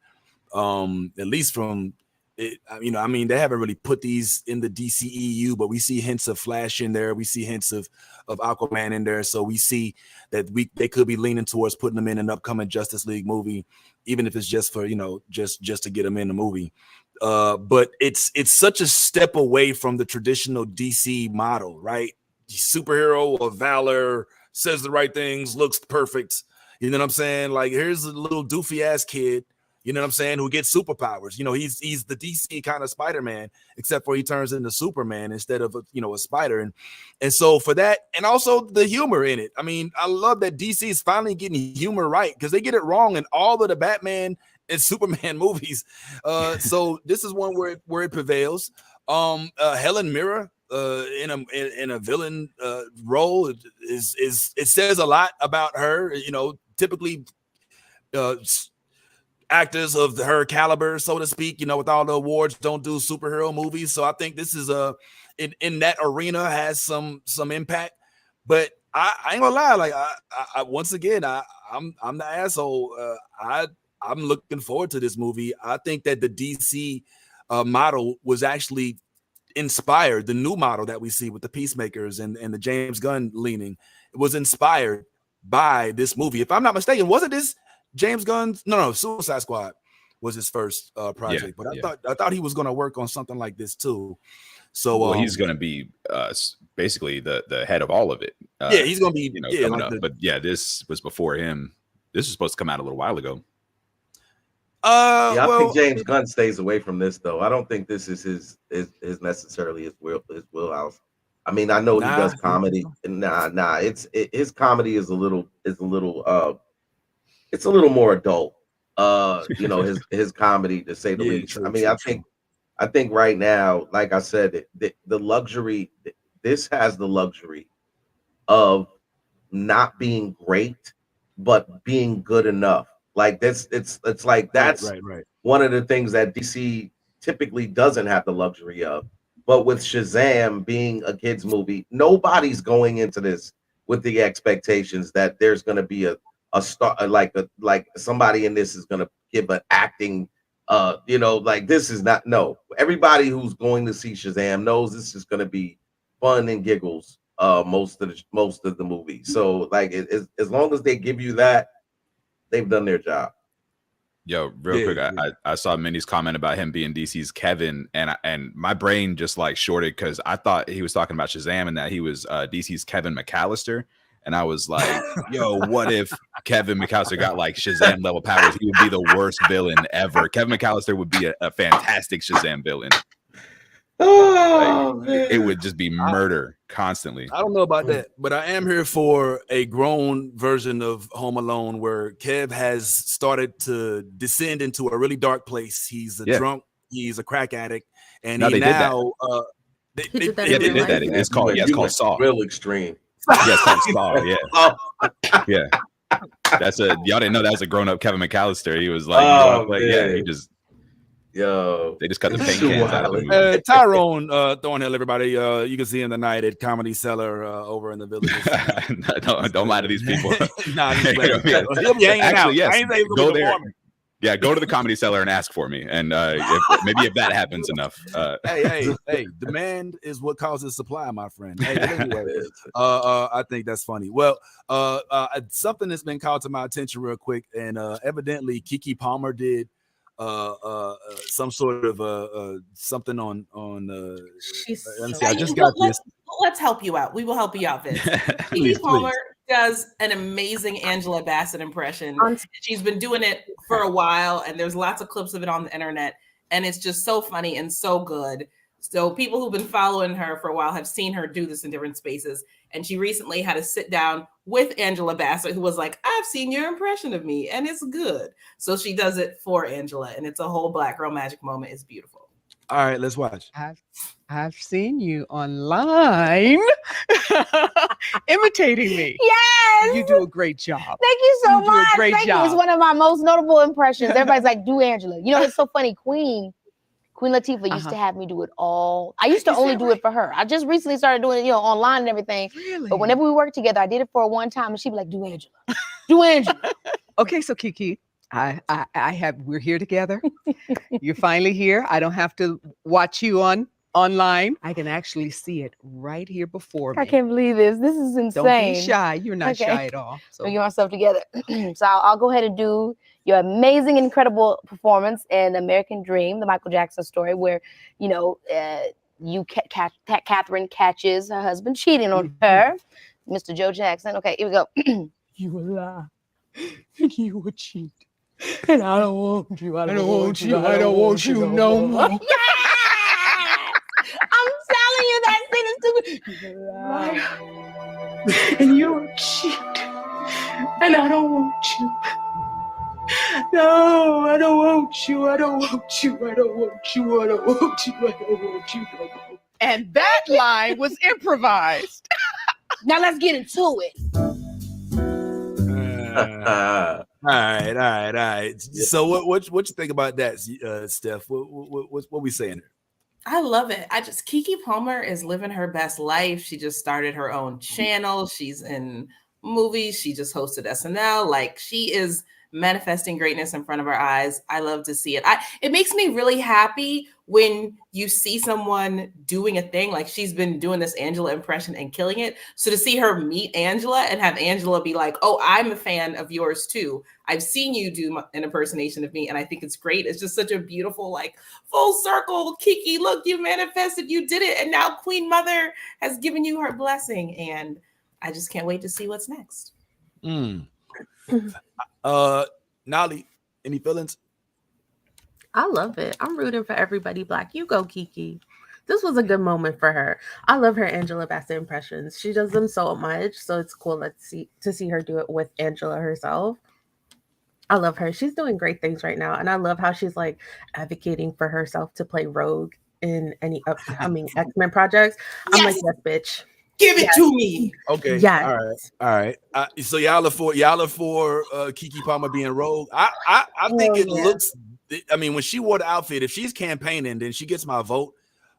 At least from it, I mean, they haven't really put these in the DCEU, but we see hints of Flash in there. We see hints of Aquaman in there. So we see that they could be leaning towards putting them in an upcoming Justice League movie, even if it's just for, just to get them in the movie. But it's such a step away from the traditional DC model, right? Superhero of valor, says the right things, looks perfect. You know what I'm saying? Like, here's a little doofy ass kid, you know what I'm saying, who gets superpowers. He's the DC kind of Spider-Man, except for he turns into Superman instead of a spider. And so for that, and also the humor in it. I mean, I love that DC is finally getting humor right, because they get it wrong in all of the Batman and Superman movies. So this is one where it prevails. Helen Mirren in a villain role it says a lot about her. Typically actors of her caliber, so to speak, with all the awards, don't do superhero movies. So I think this is in that arena has some impact. But I ain't gonna lie, like I once again, I'm the asshole. I'm looking forward to this movie. I think that the DC model was actually inspired. The new model that we see with the Peacemakers and the James Gunn leaning, it was inspired by this movie. If I'm not mistaken, wasn't this James Gunn's? No, Suicide Squad was his first project. But I thought he was going to work on something like this too. So he's going to be basically the head of all of it. He's going to be coming up. But this was before him. This was supposed to come out a little while ago. I think James Gunn stays away from this, though. I don't think this is his necessarily his wheelhouse. I mean, I know he does comedy. Nah. His comedy is a little it's a little more adult. His comedy, to say the least. I mean, I think right now, like I said, the luxury. This has the luxury of not being great, but being good enough. Like this, it's like that's right. One of the things that DC typically doesn't have the luxury of. But with Shazam being a kids movie, nobody's going into this with the expectations that there's going to be a star, like somebody in this is going to give an acting. Like this is not. No, everybody who's going to see Shazam knows this is going to be fun and giggles. Most of the movie. So like as long as they give you that, they've done their job. Yo, real quick, I saw Minnie's comment about him being DC's Kevin, and my brain just like shorted because I thought he was talking about Shazam and that he was DC's Kevin McAllister, and I was like, yo, what if Kevin McAllister got like Shazam level powers? He would be the worst villain ever. Kevin McAllister would be a fantastic Shazam villain. It would just be murder constantly. I don't know about that, but I am here for a grown version of Home Alone where Kev has started to descend into a really dark place. He's a drunk, he's a crack addict, and they did that. They did that. It's called Saw. Real extreme. Yes, it's called Saw. Yeah. That's y'all didn't know that was a grown up Kevin McAllister. He was like, he just. Yo, They just cut the this paint is cans out of the wild. movie. Tyrone Thornhill, everybody. You can see him tonight at Comedy Cellar over in the Village. don't lie to these people. Nah, I'm just playing. He'll be hanging out. Actually, yes. I ain't saying he's Go gonna be there. performing. Yeah, go to the Comedy Cellar and ask for me. And maybe if that happens enough. Hey, demand is what causes supply, my friend. Hey, but anyway, I think that's funny. Well, something that's been called to my attention real quick, and evidently Keke Palmer did some sort of something on let me see, I just got this. Let's help you out. We will help you out, Vince. Keke Palmer does an amazing Angela Bassett impression. She's been doing it for a while, and there's lots of clips of it on the internet, and it's just so funny and so good. So people who've been following her for a while have seen her do this in different spaces, and she recently had a sit down with Angela Bassett, who was like, I've seen your impression of me, and it's good. So she does it for Angela, and it's a whole Black Girl Magic moment. It's beautiful. All right, let's watch. I've seen you online imitating me. Yes. You do a great job. Thank you so You do a much. great Thank job. you. It's one of my most notable impressions. Everybody's like, do Angela. You know, it's so funny. Queen Latifah used to have me do it all. I used to only do it for her. I just recently started doing it, online and everything. Really? But whenever we worked together, I did it for one time, and she'd be like, do Angela. Do Angela. Okay, so Keke, we're here together. You're finally here. I don't have to watch you online. I can actually see it right here before me. I can't believe this. This is insane. Don't be shy. You're not shy at all. So get myself together. So I'll go ahead and do your amazing, incredible performance in American Dream, the Michael Jackson story, where Catherine catches her husband cheating on her, Mr. Joe Jackson. Okay, here we go. You a lie. You a cheat. And I don't want you. I don't want you. I don't want you no more. I'm telling you, that scene is stupid. And you're a cheat. And I don't want you. No, I don't want you. I don't want you. I don't want you. I don't want you. I don't want you. And that line was improvised. Now let's get into it. All right. So what you think about that, Steph? What we saying here? I love it. Keke Palmer is living her best life. She just started her own channel. She's in movies. She just hosted SNL. Like, she is manifesting greatness in front of our eyes. I love to see it. It makes me really happy when you see someone doing a thing. Like, she's been doing this Angela impression and killing it. So to see her meet Angela and have Angela be like, oh, I'm a fan of yours too. I've seen you do an impersonation of me, and I think it's great. It's just such a beautiful, like, full circle. Keke, look, you manifested, you did it. And now Queen Mother has given you her blessing. And I just can't wait to see what's next. Nolly, any feelings? I love it. I'm rooting for everybody Black. You go, Keke. This was a good moment for her. I love her Angela Bassett impressions. She does them so much, so it's cool to see her do it with Angela herself. I love her. She's doing great things right now, and I love how she's like advocating for herself to play Rogue in any upcoming X-Men projects. I'm like, yes, bitch. Give it to me. Okay. Yes. All right. So y'all are for Keke Palmer being Rogue. I think it looks. I mean, when she wore the outfit, if she's campaigning, then she gets my vote.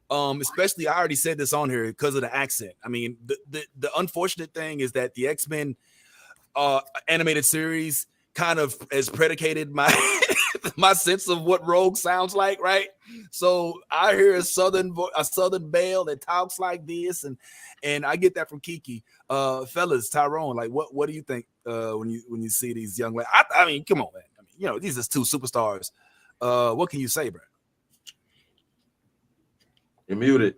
Especially, I already said this on here because of the accent. I mean, the unfortunate thing is that the X-Men animated series kind of has predicated my my sense of what Rogue sounds like, right? So I hear a southern belle that talks like this, and I get that from Keke. Fellas, Tyrone, like what do you think when you see these young ladies? I mean, come on, man. I mean, these are two superstars. What can you say, bro? You're muted.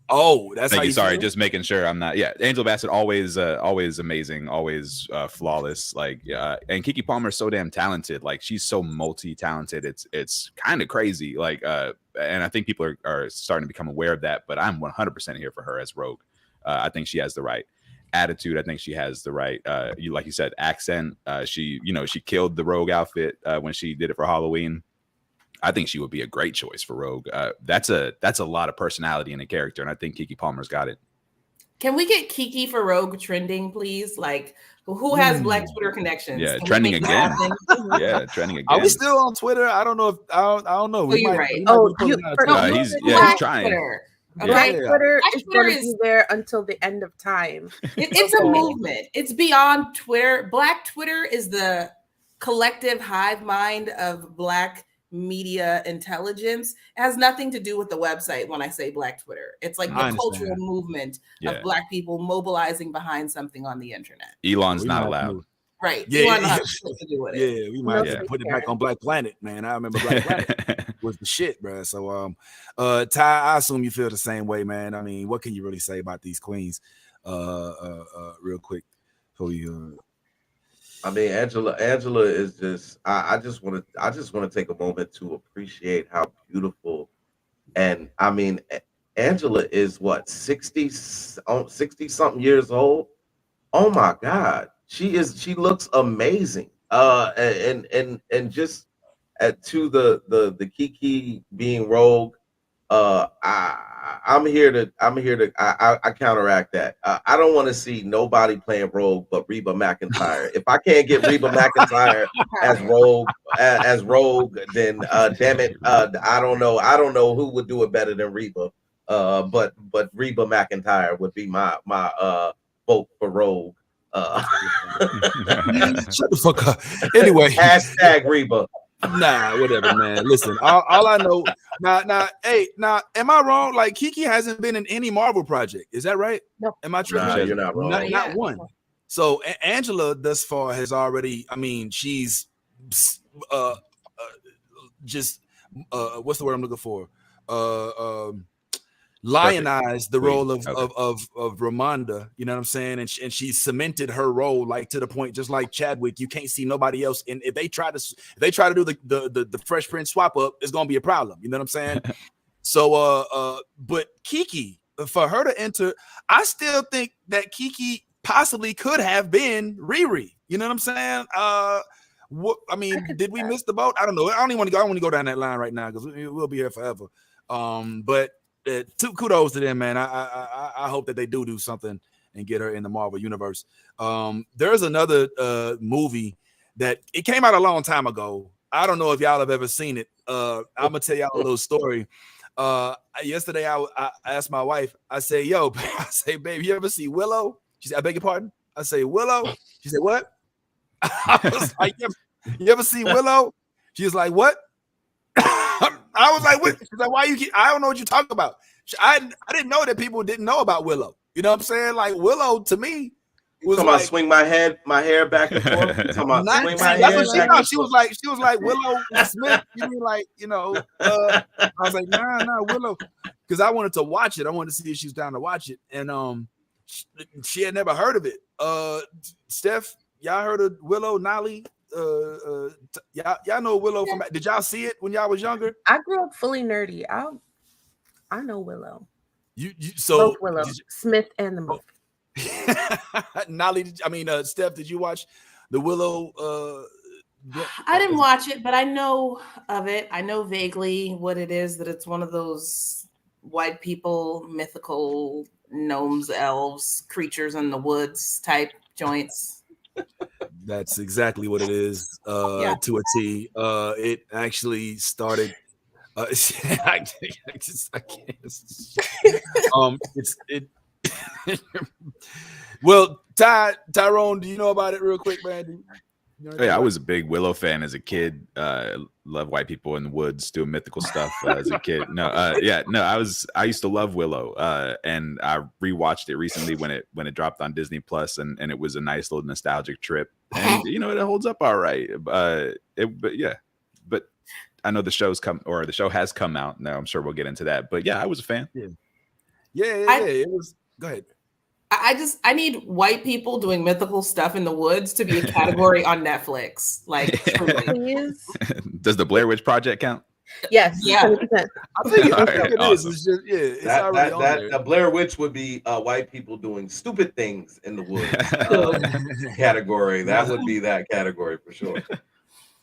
Oh, that's Thank how you. Sorry, feel? just making sure I'm not. Yeah, Angela Bassett always amazing, always flawless. Like, and Keke Palmer is so damn talented. Like, she's so multi-talented. It's kind of crazy. Like, and I think people are starting to become aware of that. But I'm 100% here for her as Rogue. I think she has the right attitude. I think she has the right, like you said, accent. She killed the Rogue outfit when she did it for Halloween. I think she would be a great choice for Rogue. That's a lot of personality in a character, and I think Keke Palmer's got it. Can we get Kiki for Rogue trending, please? Like, who has Black Twitter connections? Yeah, Can we trending make that again. happen? Yeah, trending again. Are we still on Twitter? I don't know if I don't know. Oh, you're right. we Oh, be pulling out for Twitter. he's Black trying. Twitter. Okay. Black Yeah. Twitter Black is Twitter going to be is there until the end of time. it's a movement. It's beyond Twitter. Black Twitter is the collective hive mind of Black media intelligence. It has nothing to do with the website when I say Black Twitter. It's like I the cultural understand. movement Yeah. of Black people mobilizing behind something on the internet. Elon's We not might allowed. move. Right. Yeah, You want to yeah. have shit to do with it. Yeah, we might have Yeah. to put it back on Black Planet, man. I remember Black Planet was the shit, bro. So Ty, I assume you feel the same way, man. I mean, what can you really say about these queens? Real quick for you. I mean, Angela is just. I just want to take a moment to appreciate how beautiful, and I mean, Angela is what 60 something years old. Oh my God, she looks amazing. And just to the Kiki being Rogue. I'm here to I counteract that. I don't want to see nobody playing Rogue but Reba McEntire. If I can't get Reba McEntire as Rogue, then damn it, I don't know who would do it better than Reba. But Reba McEntire would be my vote for Rogue. Shut the fuck up. Anyway, hashtag Reba. Nah, whatever, man. Listen, all I know now, am I wrong? Like Kiki hasn't been in any Marvel project, is that right? No. Am I tripping? Nah, you're not wrong. Not one. So Angela thus far has already. I mean, she's just what's the word I'm looking for? Lionized the role of Ramonda, you know what I'm saying, and she cemented her role like to the point, just like Chadwick, you can't see nobody else. And if they try to do the Fresh Prince swap up, it's gonna be a problem. You know what I'm saying? So but Kiki, for her to enter, I still think that Kiki possibly could have been Riri. You know what I'm saying? What I mean, did we miss the boat? I don't know. I don't want to go down that line right now because we'll be here forever. But kudos to them, man. I hope that they do something and get her in the Marvel universe. There's another movie that it came out a long time ago. I don't know if y'all have ever seen it. I'm gonna tell y'all a little story. Yesterday I asked my wife. I say, "Yo," I say, "Babe, you ever see Willow?" She said, "I beg your pardon." I say, "Willow." She said, "What?" I was like, "You ever see Willow?" She was like, "What?" I was like, "What?" She's like, "Why you keep? I don't know what you talk about." I didn't know that people didn't know about Willow. You know what I'm saying? Like Willow to me was like, swing my hair back and forth. Swing my hair. She was like Willow Smith. You mean like I was like, nah, Willow, because I wanted to watch it. I wanted to see if she was down to watch it, and she had never heard of it. Steph, y'all heard of Willow? Nolly? Y'all know Willow from? Did y'all see it when y'all was younger? I grew up fully nerdy. I know Willow. So both Willow Smith and the movie. Nolly, Steph, did you watch the Willow? I didn't watch it, but I know of it. I know vaguely what it is. That it's one of those white people, mythical gnomes, elves, creatures in the woods type joints. That's exactly what it is. To a T. It actually started. I can't. Well, Tyrone, do you know about it real quick, man? I was a big Willow fan as a kid. Love white people in the woods doing mythical stuff as a kid. I used to love Willow, and I rewatched it recently when it dropped on Disney Plus, and it was a nice little nostalgic trip. And it holds up all right. But I know the show has come out now. I'm sure we'll get into that. But yeah, I was a fan. Yeah. It was. Go ahead. I need white people doing mythical stuff in the woods to be a category on Netflix. Like, truly. Does the Blair Witch Project count? Yes. Yeah. 100%. I think it is. It's just, it's already on there. The Blair Witch would be white people doing stupid things in the woods category. That would be that category for sure.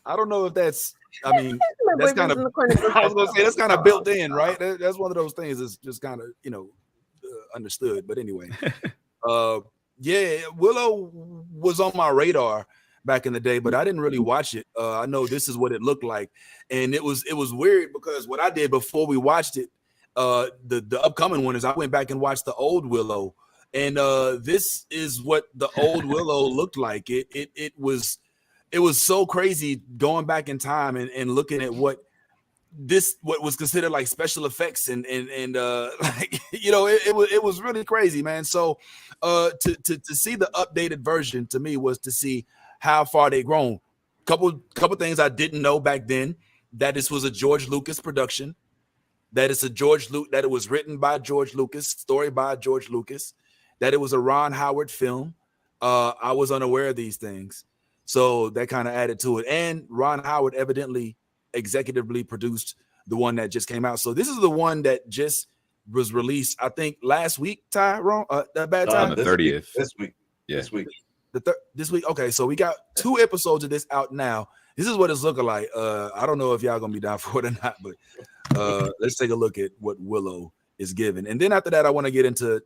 I don't know if that's. That's kind of. I was gonna say that's kind of built in, right? That's one of those things. That's just kind of understood. But anyway, yeah, Willow was on my radar back in the day, but I didn't really watch it. I know this is what it looked like, and it was weird because what I did before we watched it, the upcoming one is I went back and watched the old Willow, and this is what the old Willow looked like. It was so crazy going back in time and looking at what was considered like special effects and like it was really crazy, man. So to see the updated version to me was to see how far they grown. Couple things I didn't know back then, that this was a George Lucas production, that it was written by George Lucas, story by George Lucas, that it was a Ron Howard film. I was unaware of these things, so that kind of added to it. And Ron Howard evidently executively produced the one that just came out. So this is the one that just was released, I think, last week. Tyrone, that bad time. On the 30th. This week. Yeah. This week. This week. Okay, so we got 2 episodes of this out now. This is what it's looking like. I don't know if y'all gonna be down for it or not, but let's take a look at what Willow is giving. And then after that, I want to get into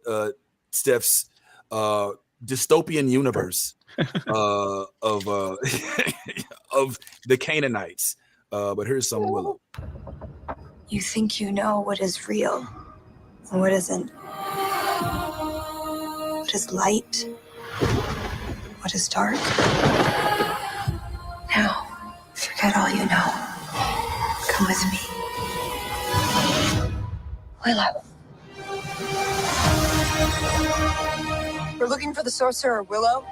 Steph's dystopian universe of of the Canaanites. But here's some Willow. You think you know what is real and what isn't. What is light? What is dark? Now, forget all you know. Come with me. Willow. We're looking for the sorcerer, Willow.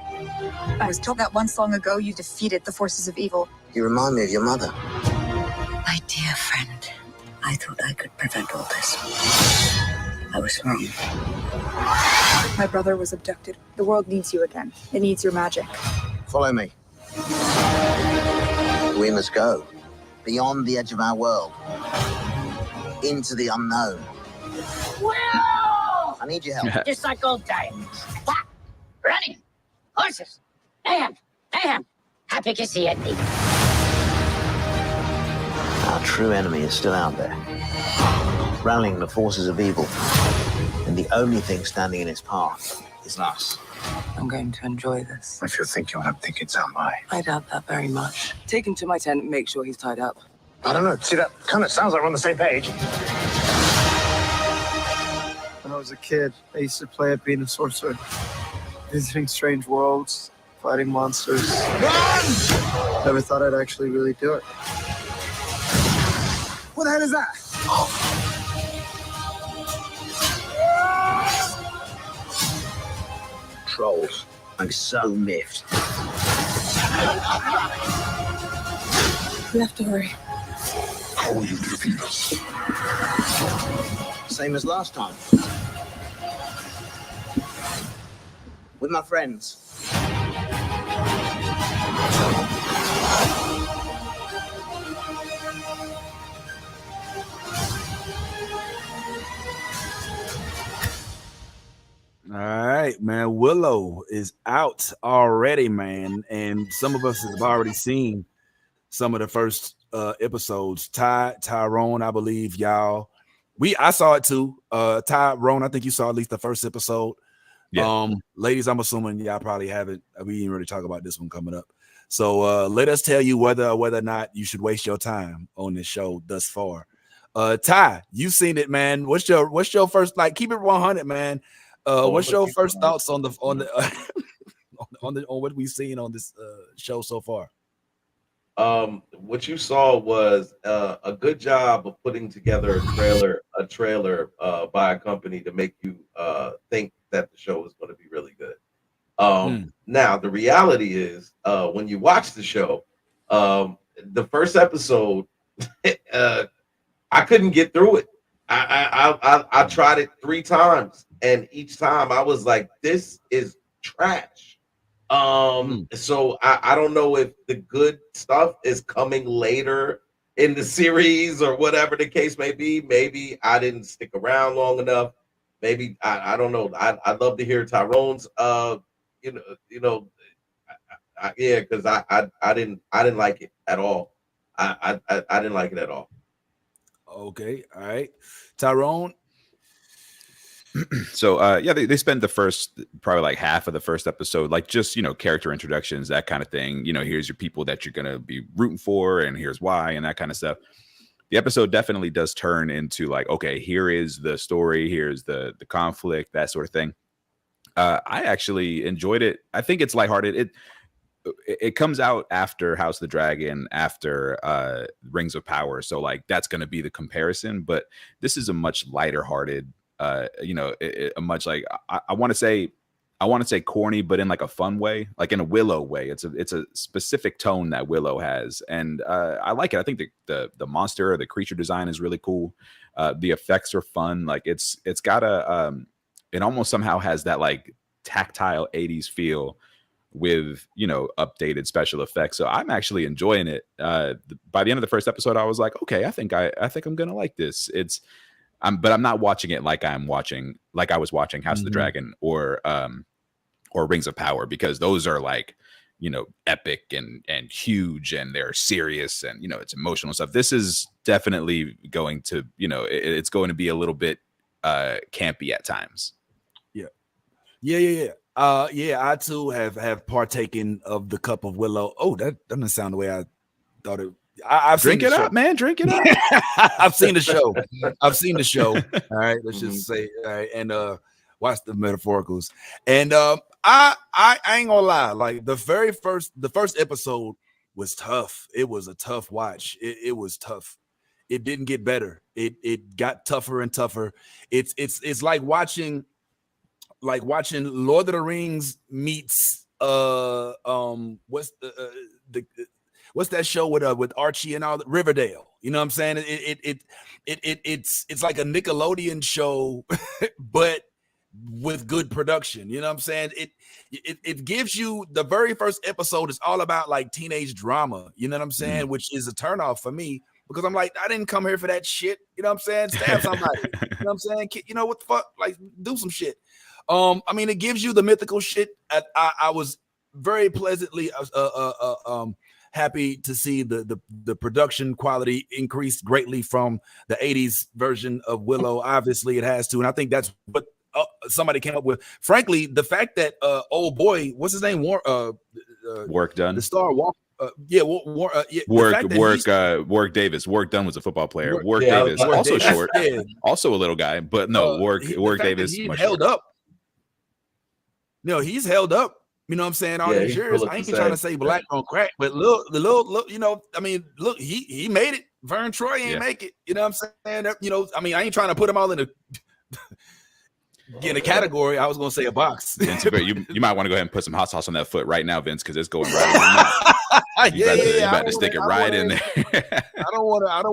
I was told that once long ago you defeated the forces of evil. You remind me of your mother. My dear friend, I thought I could prevent all this. I was wrong. My brother was abducted. The world needs you again. It needs your magic. Follow me. We must go beyond the edge of our world, into the unknown. Willow! I need your help. Just like old times. Attack! Running! Horses! Mayhem! Mayhem! Happy to see it. Our true enemy is still out there, rallying the forces of evil. And the only thing standing in its path is us. I'm going to enjoy this. If you're thinking what I'm thinking, so am I. I doubt that very much. Take him to my tent and make sure he's tied up. I don't know. See, that kind of sounds like we're on the same page. When I was a kid, I used to play at being a sorcerer, visiting strange worlds, fighting monsters. Run! Never thought I'd actually really do it. What the hell is that? Trolls. I'm so miffed. We have to hurry. How will you defeat us? Same as last time. With my friends. All right, man. Willow is out already, man. And some of us have already seen some of the first episodes. Tyrone, I believe y'all. I saw it too. Tyrone, I think you saw at least the first episode. Yeah. Ladies, I'm assuming y'all probably haven't. We didn't really talk about this one coming up. So let us tell you whether or not you should waste your time on this show thus far. Ty, you've seen it, man. What's your first, like, keep it 100, man. What's your first thoughts on what we've seen on this show so far? What you saw was a good job of putting together a trailer by a company to make you think that the show is going to be really good. Now the reality is, when you watch the show, the first episode, I couldn't get through it. I tried it 3 times, and each time I was like, "This is trash." So I don't know if the good stuff is coming later in the series or whatever the case may be. Maybe I didn't stick around long enough. Maybe I don't know. I'd love to hear Tyrone's yeah, because I didn't like it at all. I didn't like it at all. Okay, all right, Tyrone. So yeah, they spend the first probably like half of the first episode like just character introductions, that kind of thing. Here's your people that you're gonna be rooting for, and here's why, and that kind of stuff. The episode definitely does turn into like, okay, here is the story, here's the conflict, that sort of thing. I actually enjoyed it. I think it's lighthearted. It comes out after House of the Dragon, after Rings of Power, so like that's going to be the comparison. But this is a much lighter hearted, a much like I want to say corny, but in like a fun way, like in a Willow way. It's a specific tone that Willow has, and I like it. I think the monster or the creature design is really cool. The effects are fun. Like it's got it almost somehow has that like tactile 80s feel with updated special effects. So I'm actually enjoying it. By the end of the first episode, I was like, okay, I think I'm gonna like this. But I'm not watching it like I was watching House of the Dragon or Rings of Power, because those are like epic and huge, and they're serious, and it's emotional stuff. This is definitely going to it's going to be a little bit campy at times. Yeah. I too have partaken of the cup of Willow. Oh, that doesn't sound the way I thought it. I've drink seen it up, man. Drink it up. I've seen the show. All right, let's just say, all right, and watch the metaphoricals. And I ain't gonna lie, like the first episode was tough. It was a tough watch. It was tough. It didn't get better. It got tougher and tougher. It's like watching Lord of the Rings meets what's that show with Archie and all the Riverdale? You know what I'm saying? It's like a Nickelodeon show, but with good production. You know what I'm saying? It gives you, the very first episode is all about like teenage drama. You know what I'm saying? Which is a turnoff for me, because I'm like, I didn't come here for that shit. You know what I'm saying? Stab somebody. You know what I'm saying? You know what the fuck? Like, do some shit. I mean, it gives you the mythical shit. I was very pleasantly happy to see the production quality increased greatly from the 80s version of Willow. Obviously, it has to, and I think that's what somebody came up with. Frankly, the fact that old boy, what's his name, Work Done, the star Walk. Warwick Davis. Warwick Dunn was a football player. Warwick Davis, also short, also a little guy, but no, Warwick Davis much held up. No, he's held up. You know what I'm saying? All these years. I ain't trying to say black on crack, but look, I mean, look, he made it. Vern Troy ain't make it. You know what I'm saying? I mean, I ain't trying to put him all in a category. I was gonna say a box. Vince, you might want to go ahead and put some hot sauce on that foot right now, Vince, because it's going right in there. You better stick it right in there. I don't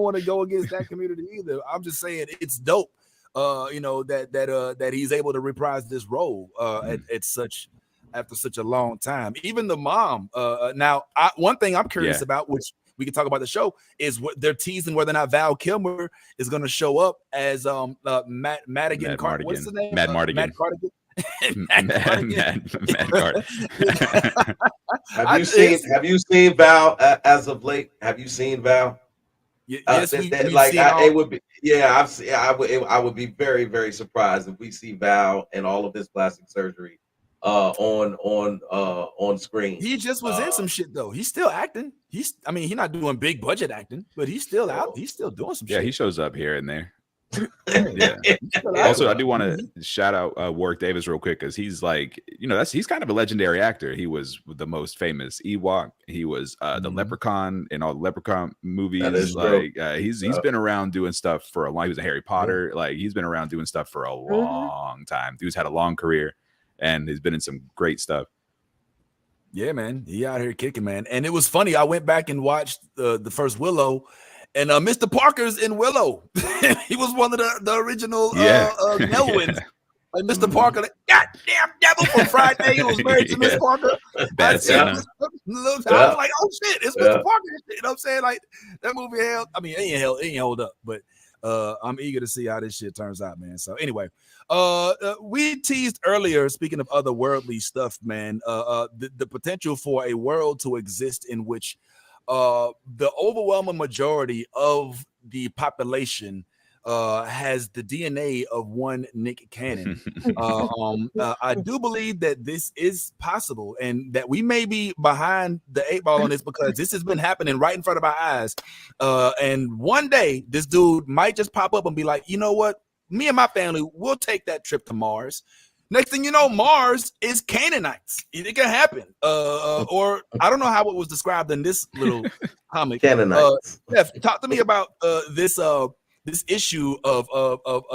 want to go against that community either. I'm just saying it's dope. That he's able to reprise this role after such a long time. Even the mom. Now, one thing I'm curious about, which we can talk about the show, is what they're teasing whether or not Val Kilmer is going to show up as Madigan. What's his name? Mad Mardigan. Matt Cardigan. Have you seen Val as of late? Have you seen Val? Yes, it would be. Yeah, I would be very, very surprised if we see Val and all of this plastic surgery on screen. He just was in some shit though. He's still acting. He's not doing big budget acting, but he's still out. He's still doing some shit. Yeah, he shows up here and there. Yeah. Also, I do want to shout out Warwick Davis real quick, because he's like, he's kind of a legendary actor. He was the most famous Ewok. He was the Leprechaun in all the Leprechaun movies. Like he's been around doing stuff for a long. He was a Harry Potter. Like he's been around doing stuff for a long time. Dude's had a long career, and he's been in some great stuff. Yeah, man, he out here kicking, man. And it was funny. I went back and watched the first Willow. And Mr. Parker's in Willow. He was one of the original Nelwyns. Like Mr. Parker, like, goddamn devil from Friday, he was married to Miss Parker. I was like, oh shit, it's Mr. Parker. You know what I'm saying? Like that movie held. I mean, it ain't hold up, but I'm eager to see how this shit turns out, man. So anyway, we teased earlier, speaking of otherworldly stuff, man, the potential for a world to exist in which the overwhelming majority of the population has the DNA of one Nick Cannon. I do believe that this is possible and that we may be behind the 8 ball on this because this has been happening right in front of our eyes. And one day this dude might just pop up and be like, you know what? Me and my family will take that trip to Mars. Next thing you know, Mars is Canaanites. It can happen. Or I don't know how it was described in this little comic. Canaanites. Jeff, talk to me about this issue of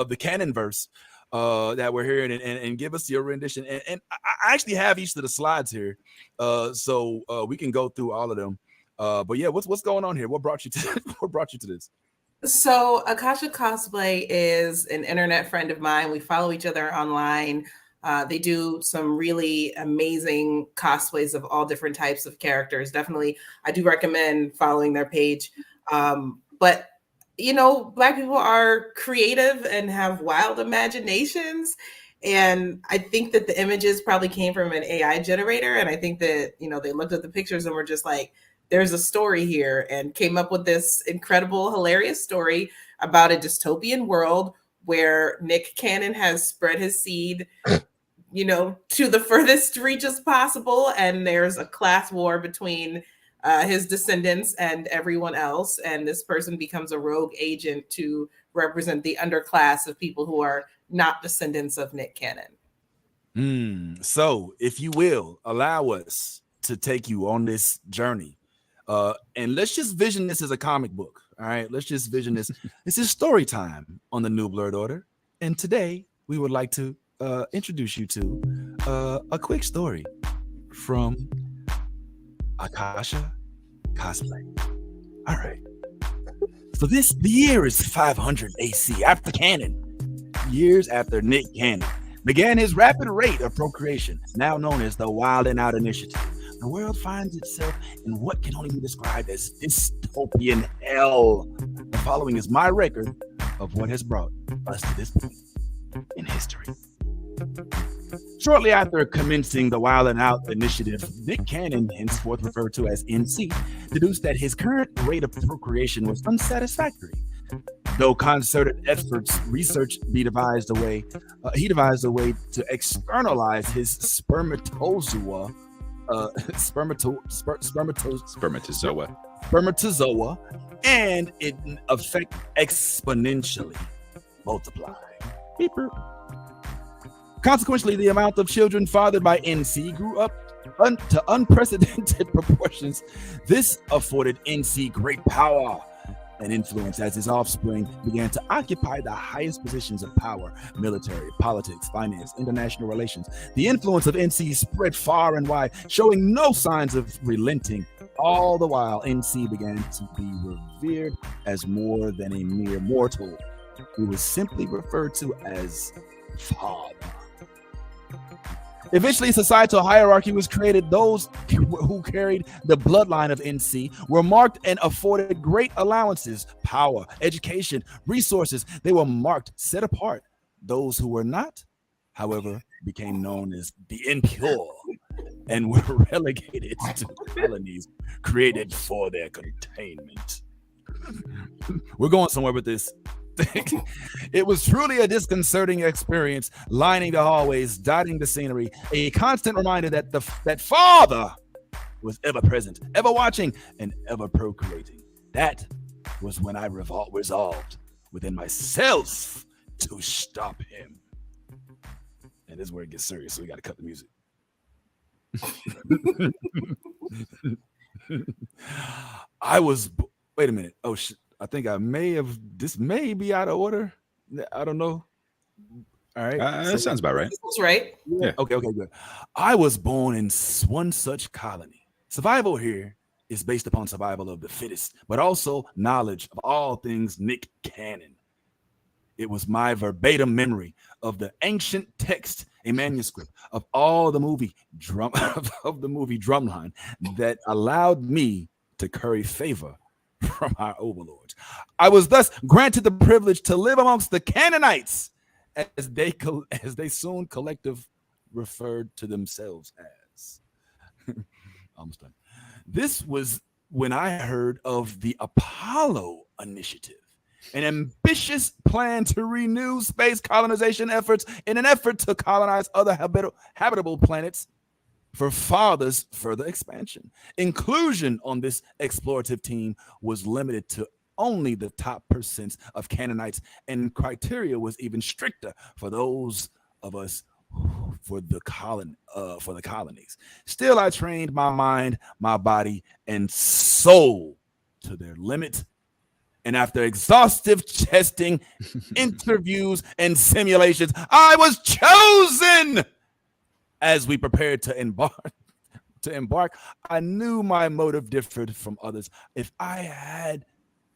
the canon verse that we're hearing and give us your rendition. And I actually have each of the slides here, so we can go through all of them. But yeah, what's going on here? What brought you to this? So Akasha Cosplay is an internet friend of mine. We follow each other online. They do some really amazing cosplays of all different types of characters. Definitely, I do recommend following their page. But you know, Black people are creative and have wild imaginations. And I think that the images probably came from an AI generator. And I think that, you know, they looked at the pictures and were just like, there's a story here, and came up with this incredible, hilarious story about a dystopian world where Nick Cannon has spread his seed, you know, to the furthest reaches possible. And there's a class war between his descendants and everyone else. And this person becomes a rogue agent to represent the underclass of people who are not descendants of Nick Cannon. So, if you will, allow us to take you on this journey. And let's just vision this as a comic book. All right, let's just vision this. This is story time on the New Blurred Order. And today we would like to introduce you to a quick story from Akasha Cosplay. All right. So the year is 500 AC after Cannon. Years after Nick Cannon began his rapid rate of procreation, now known as the Wild and Out Initiative. The world finds itself in what can only be described as dystopian hell. The following is my record of what has brought us to this point in history. Shortly after commencing the Wild and Out Initiative, Nick Cannon, henceforth referred to as NC, deduced that his current rate of procreation was unsatisfactory. Though concerted efforts, he devised a way to externalize his spermatozoa, and it affect exponentially multiply. Beeper. Consequently, the amount of children fathered by NC grew up to unprecedented proportions. This afforded NC great power and influence as his offspring began to occupy the highest positions of power: military, politics, finance, international relations. The influence of NC spread far and wide, showing no signs of relenting. All the while, NC began to be revered as more than a mere mortal. He was simply referred to as Father. Eventually, societal hierarchy was created. Those who carried the bloodline of NC were marked and afforded great allowances, power, education, resources. They were marked, set apart. Those who were not, however, became known as the impure and were relegated to colonies created for their containment. We're going somewhere with this. It was truly a disconcerting experience, lining the hallways, dotting the scenery, a constant reminder that that Father was ever present, ever watching, and ever procreating. That was when I resolved within myself to stop him. And this is where it gets serious, so we got to cut the music. Wait a minute. Oh, shit. I think this may be out of order. I don't know. All right. That sounds about right. That's right. Yeah. Okay, good. I was born in one such colony. Survival here is based upon survival of the fittest, but also knowledge of all things Nick Cannon. It was my verbatim memory of the ancient text, a manuscript of all the movie Drumline that allowed me to curry favor from our overlords. I was thus granted the privilege to live amongst the Canaanites, as they soon collective referred to themselves as. Almost done. This was when I heard of the Apollo initiative. an ambitious plan to renew space colonization efforts in an effort to colonize other habitable planets for further expansion. Inclusion on this explorative team was limited to only the top percents of Canaanites, and criteria was even stricter for those of us for the colonies. Still, I trained my mind, my body, and soul to their limit. And after exhaustive testing, interviews, and simulations, I was chosen. As we prepared to embark, I knew my motive differed from others. If I had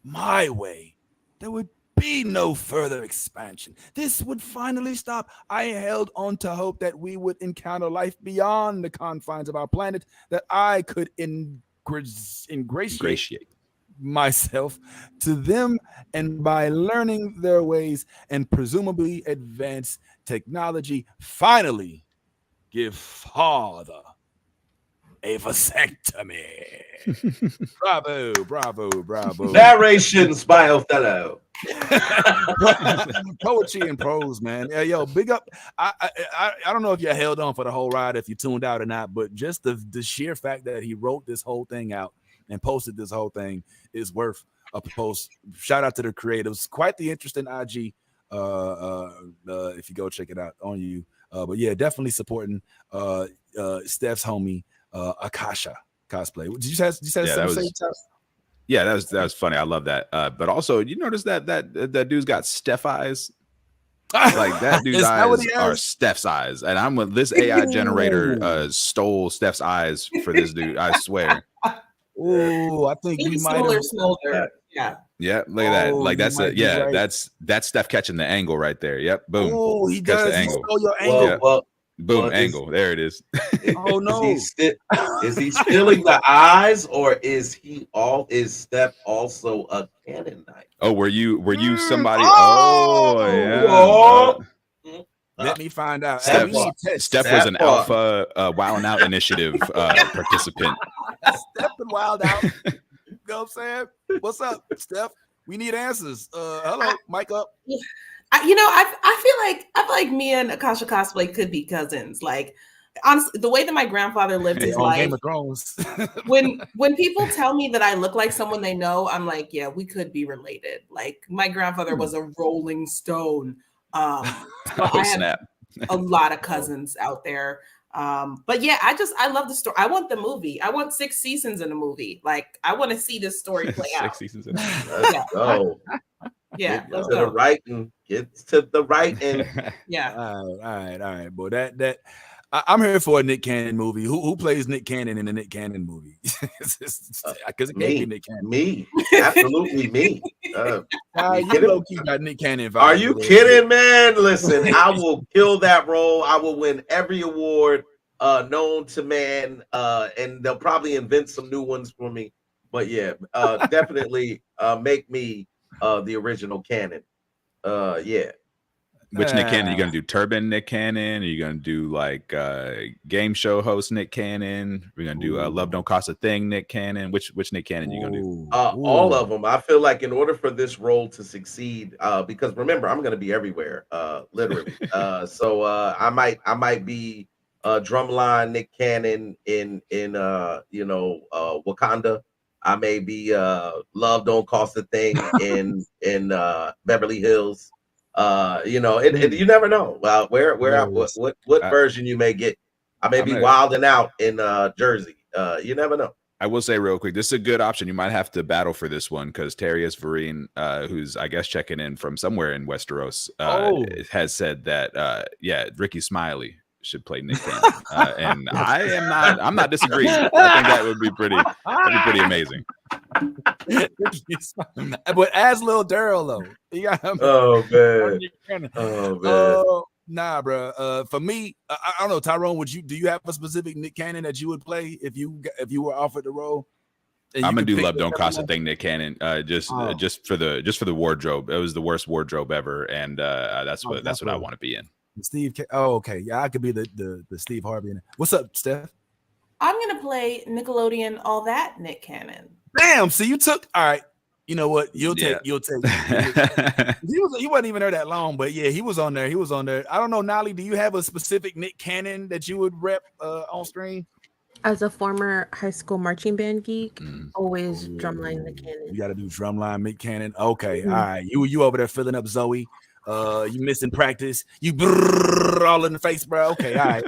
my way, there would be no further expansion. This would finally stop. I held on to hope that we would encounter life beyond the confines of our planet, that I could ingratiate myself to them, and by learning their ways and presumably advanced technology, finally give father a vasectomy. Bravo. Narrations by Othello. Poetry and prose, man. Yeah, yo, big up. I don't know if you held on for the whole ride, if you tuned out or not, but just the sheer fact that he wrote this whole thing out and posted this whole thing is worth a post. Shout out to the creatives. Quite the interesting IG. If you go check it out on you. But yeah, definitely supporting Steph's homie Akasha cosplay. Did you say yeah, that was funny. I love that. But also, you notice that dude's got Steph eyes. Like that dude's eyes are Steph's eyes, and I'm with this AI generator stole Steph's eyes for this dude. I swear. Oh, I think we might have. Yeah. Yeah, look at that. Like that's right. That's Steph catching the angle right there. Yep, boom. Oh, he Catch does. the angle. He stole your angle. Boom, angle. There it is. Oh no. Is he stealing the eyes, or is Steph also a Canaanite? Oh, were you somebody? Let me find out. Steph was an alpha Wilding Out initiative participant. Steph and Wild Out. You know what I'm saying? What's up, Steph? We need answers. Hello, mic up. I feel like me and Akasha cosplay could be cousins. Like, honestly, the way that my grandfather lived his life. Game of Thrones. when people tell me that I look like someone they know, I'm like, yeah, we could be related. Like, my grandfather was a Rolling Stone. I have a lot of cousins out there. But yeah, I love the story. I want the movie. I want 6 seasons in the movie. Like, I want to see this story play out. 6 seasons in Let's go. Yeah, let's go. The writing. Get to the writing. Yeah. All right, boy. I'm here for a Nick Cannon movie. Who plays Nick Cannon in a Nick Cannon movie? Because it can't be Nick Cannon. Me, absolutely me. You low-key got Nick Cannon vibes. Are you kidding, man? Listen, I will kill that role. I will win every award known to man, and they'll probably invent some new ones for me. But yeah, definitely make me the original Cannon. Yeah. Which Nick Cannon? You gonna do Turban Nick Cannon? Are you gonna do like game show host Nick Cannon? We're gonna do Love Don't Cost a Thing Nick Cannon. Which Nick Cannon you gonna do? All of them. I feel like in order for this role to succeed, because remember, I'm gonna be everywhere, literally. So I might be drumline Nick Cannon in Wakanda. I may be Love Don't Cost a Thing in Beverly Hills. You never know. What version you may get. I may be wilding out in Jersey. You never know. I will say real quick, this is a good option. You might have to battle for this one because Terrius Vereen, who's I guess checking in from somewhere in Westeros, has said that Ricky Smiley should play Nick Cannon, and I'm not disagreeing. I think that would be pretty amazing. But as Lil Daryl though, nah, bro. For me, I don't know, Tyrone. Do you have a specific Nick Cannon that you would play if you were offered the role? I'm gonna do Love Don't Cost a Thing Nick Cannon, just for the wardrobe. It was the worst wardrobe ever, and that's what I want to be in. Steve. Oh, okay. Yeah, I could be the Steve Harvey. What's up, Steph? I'm gonna play Nickelodeon All That Nick Cannon. Damn. So you took all right. You know what? You'll take. He wasn't even there that long, but yeah, he was on there. I don't know, Nolly. Do you have a specific Nick Cannon that you would rep on screen? As a former high school marching band geek, always drumline the cannon. You got to do drumline Nick Cannon. Okay, all right. You over there filling up Zoe. You missing practice. You all in the face, bro. Okay, all right.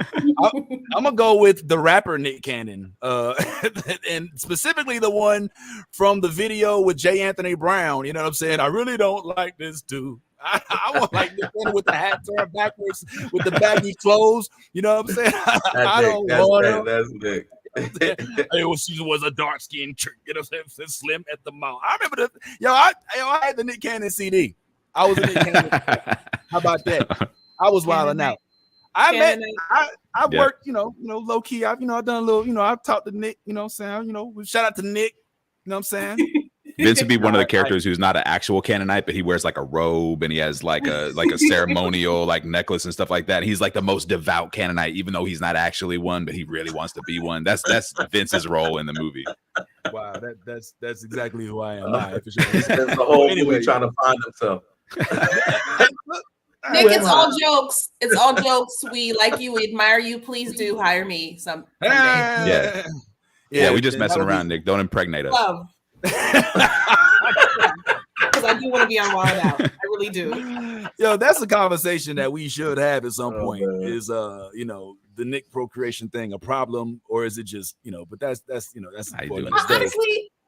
I'm gonna go with the rapper Nick Cannon, and specifically the one from the video with J. Anthony Brown. You know what I'm saying? I really don't like this dude. I want like Nick Cannon with the hat turned backwards, with the baggy clothes. You know what I'm saying? I don't want That's Nick. She was a dark skinned, you know, slim at the mouth. I remember I had the Nick Cannon CD. I was a Nick Cannon. How about that? I was wilding out. I worked, low key. I've done a little, I've talked to Nick, you know what I'm saying? Shout out to Nick, you know what I'm saying? Vince would be one of the characters who's not an actual Canaanite, but he wears like a robe and he has like a ceremonial like necklace and stuff like that. He's like the most devout Canaanite, even though he's not actually one, but he really wants to be one. That's Vince's role in the movie. Wow, that's exactly who I am. For sure. That's the whole movie trying to find himself. Nick, it's all jokes. It's all jokes. We like you. We admire you. Please do hire me someday. Yeah, we just messing around, Nick. Don't impregnate us. Love. Because I do want to be on Wild Out. I really do. Yo, that's a conversation that we should have at some point. Is the Nick procreation thing a problem, or is it just but that's honestly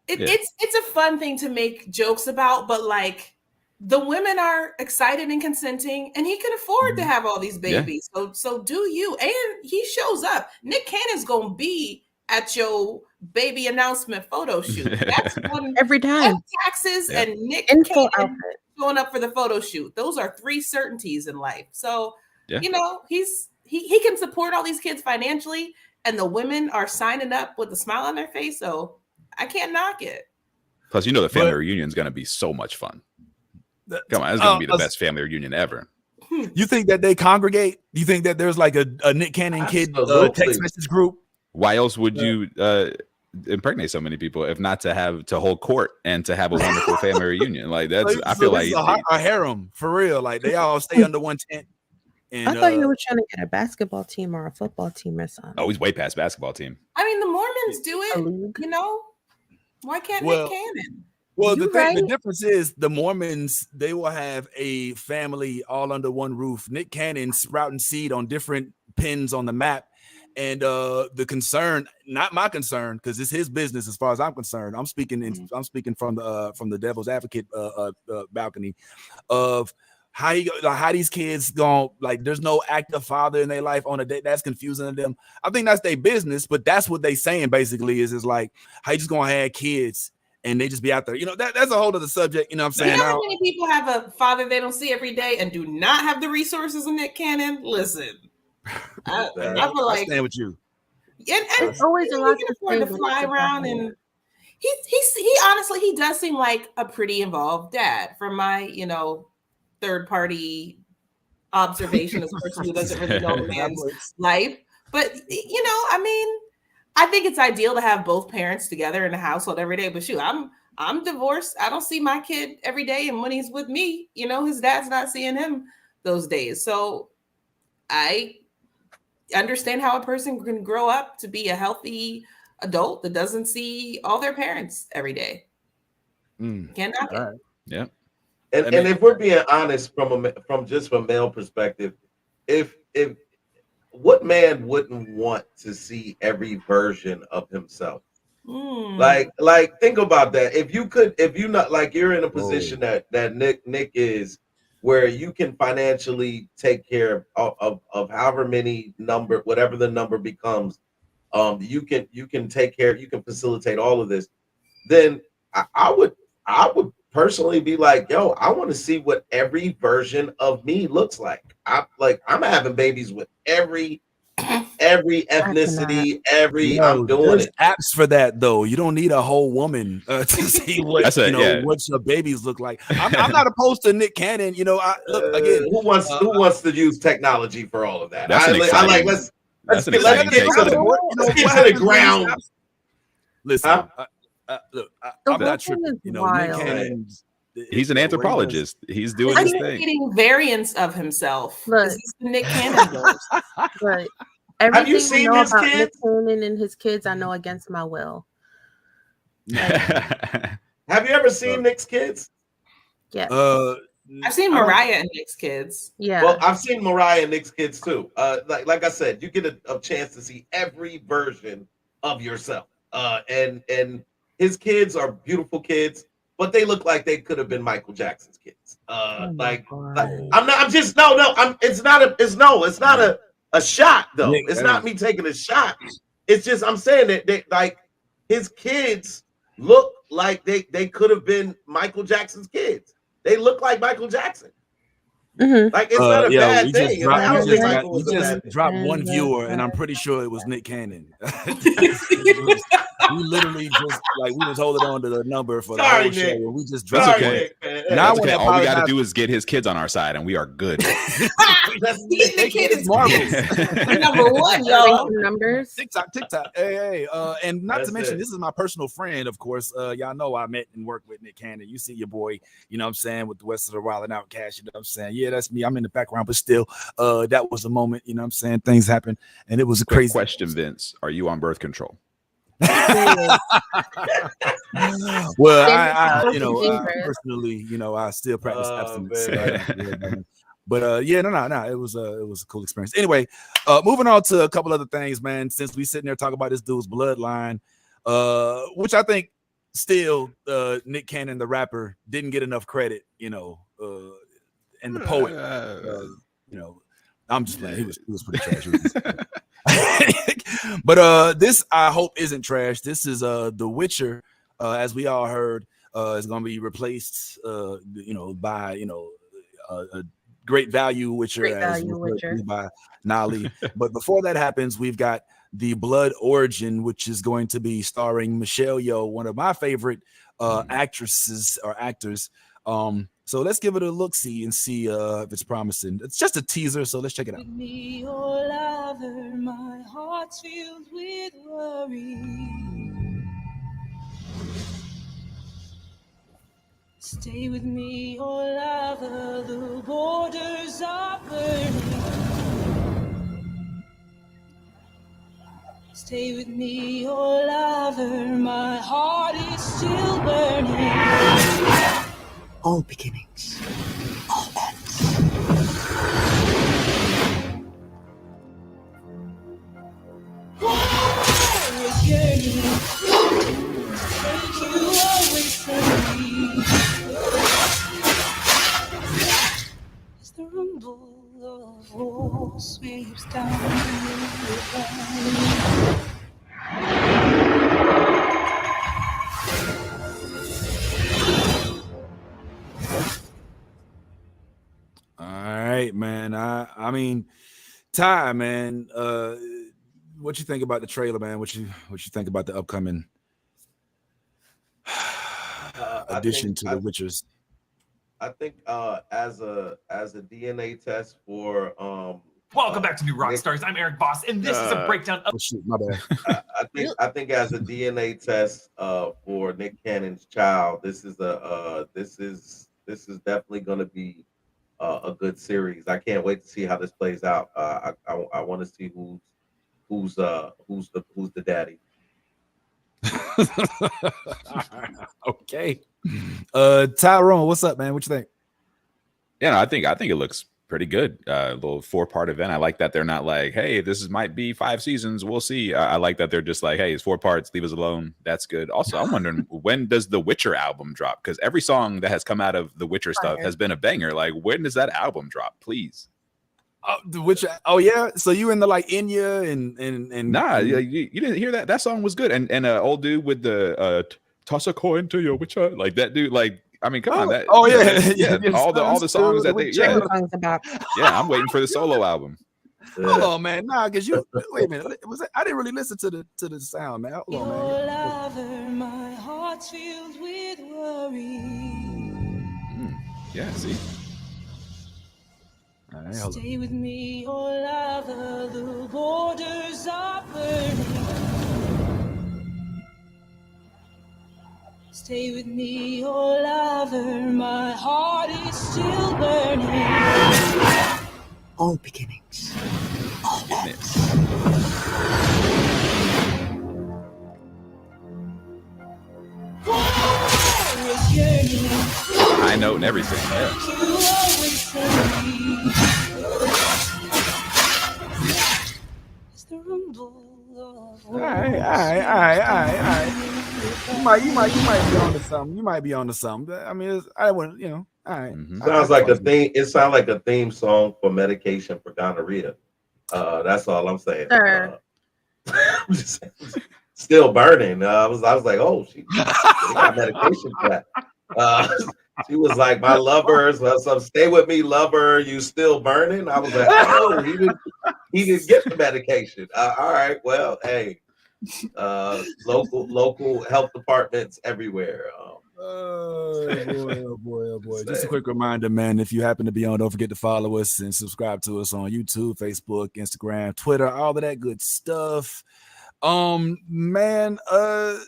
it's a fun thing to make jokes about, but like the women are excited and consenting, and he can afford to have all these babies. Yeah. So do you? And he shows up. Nick Cannon's gonna be at your baby announcement photo shoot. That's one every time. Taxes and Nick Cannon showing up for the photo shoot. Those are 3 certainties in life. So he can support all these kids financially, and the women are signing up with a smile on their face. So I can't knock it. Plus, the family reunion is going to be so much fun. Come on, it's going to be the best family reunion ever. You think that they congregate? Do you think that there's like a Nick Cannon kid text message group? Why else would you impregnate so many people if not to hold court and to have a wonderful family reunion? Like that's, I feel like a harem for real. Like they all stay under one tent. And, I thought you were trying to get a basketball team or a football team or something. Oh, he's way past basketball team. I mean, the Mormons do it. Why can't Nick Cannon? Well, the difference is the Mormons, they will have a family all under one roof. Nick Cannon sprouting seed on different pins on the map. And the concern, not my concern, because it's his business as far as I'm concerned. I'm speaking from the devil's advocate balcony of how these kids going, like there's no active father in their life on a day. That's confusing to them. I think that's their business, but that's what they saying basically is like how you just gonna have kids and they just be out there. That's a whole other subject. You know what I'm saying? You know how many people have a father they don't see every day and do not have the resources of Nick Cannon? Listen. I feel like I stand with you. And always a lot to fly around, and he honestly he seem like a pretty involved dad from my third party observation as a person who doesn't really know the man's life. But I mean, I think it's ideal to have both parents together in the household every day. But shoot, I'm divorced. I don't see my kid every day, and when he's with me, his dad's not seeing him those days. So I understand how a person can grow up to be a healthy adult that doesn't see all their parents every day. Can't knock it. Right. Yeah. And if we're being honest from just a male perspective, if what man wouldn't want to see every version of himself? Like think about that. If you not like you're in a position that Nick is, where you can financially take care of however many number, whatever the number becomes, you can take care, you can facilitate all of this, then I would personally be like, yo, I want to see what every version of me looks like. I'm having babies with every ethnicity, I'm doing it. Apps for that though. You don't need a whole woman to see what what your babies look like. I'm not opposed to Nick Cannon. Look again. Who wants to use technology for all of that? Let's get to the ground. Listen, Look, The I'm whole not thing tripping. is You know, Nick wild. Cannon. He's an anthropologist. He's doing And his he's thing. creating variants of himself. Look. Is this the Nick Cannon ghost? But Have you everything I seen know his about Nick kids? Cannon and his kids, I know against my will. Have you ever seen Nick's kids? Yes. I've seen Mariah and Nick's kids. Yeah. Well, I've seen Mariah and Nick's kids too. Like I said, you get a chance to see every version of yourself. And his kids are beautiful kids, but they look like they could have been Michael Jackson's kids. I'm just no. It's not a shot though. Nick, It's not me taking a shot. It's just I'm saying that they like his kids look like they could have been Michael Jackson's kids. They look like Michael Jackson. Like it's not a bad thing. We just dropped one viewer, and I'm pretty sure it was Nick Cannon. We literally just we was holding on to the number for the whole show, and we just dropped it. And Now that's okay. All we got to do is get his kids on our side, and we are good. The kid is marvelous. Number one, y'all. Numbers. TikTok. Hey. And not That's to mention, it. this is my personal friend, of course. Y'all know I met and worked with Nick Cannon. You see your boy, you know what I'm saying, with the West of the Wild and Outcast, you know what I'm saying? Yeah, that's me. I'm in the background, but still, that was a moment, you know what I'm saying? Things happen, and it was a Quick crazy question, Vince. Are you on birth control? Well, I personally, I still practice abstinence. But no, it was a cool experience. Anyway, moving on to a couple other things, man. Since we sitting there talking about this dude's bloodline, which I think still Nick Cannon, the rapper, didn't get enough credit, and the poet, I'm just playing. He was pretty trash. But this I hope isn't trash. This is The Witcher, as we all heard, is going to be replaced, by a great value Witcher, by Nali. But before that happens, we've got The Blood Origin, which is going to be starring Michelle Yeoh, one of my favorite actresses or actors. So let's give it a look-see and see if it's promising. It's just a teaser, so let's check it out. Me, oh lover, my heart's filled with worry. Stay with me, oh lover, the borders are burning. Stay with me, oh lover, my heart is still burning. All beginnings, all ends. A journey, take you away from me. As the rumble of walls sweeps down the valley. All right, man. I mean, Ty, man. What you think about the trailer, man? What you think about the upcoming addition to the Witchers? I think as a DNA test for Welcome back to New Rockstars. I'm Eric Boss, and this is a breakdown of. Oh shit, my bad. I think as a DNA test for Nick Cannon's child, this is definitely going to be a good series. I can't wait to see how this plays out. I want to see who's the daddy. Okay. Tyrone, what's up, man? What you think? Yeah, I think it looks pretty good. A little 4-part event. I like that they're not like, hey, this might be 5 seasons. We'll see. I like that they're just like, hey, it's 4 parts. Leave us alone. That's good. Also, I'm wondering when does the Witcher album drop? Because every song that has come out of the Witcher stuff has been a banger. Like, when does that album drop? Please. The Witcher. Oh yeah. So you in the like Enya and nah, you didn't hear that? That song was good. And old dude with the toss a coin to your Witcher, like that dude. Like, I mean, come on. That, yeah. All the songs that they yeah. I'm waiting for the solo album. Hold on, man. Nah, because you wait a minute. I didn't really listen to the sound, man. Hold on, man. Lover, my heart's filled with worry. Yeah, see. Right, Stay with me, oh lover, the borders are burning. Stay with me, oh lover, my heart is still burning. All beginnings. All ends. High note and everything. Yeah. All right. You might be on to something. You might be on to something. I mean, I wouldn't, all right. Sounds like a theme. It sounds like a theme song for medication for gonorrhea. That's all I'm saying. Still burning. I was like, oh, she got medication for that. She was like, my lover, so stay with me, lover. You still burning? I was like, oh, he didn't get the medication. All right, well, hey, local health departments everywhere. Oh boy. Just a quick reminder, man. If you happen to be on, don't forget to follow us and subscribe to us on YouTube, Facebook, Instagram, Twitter, all of that good stuff. Man, I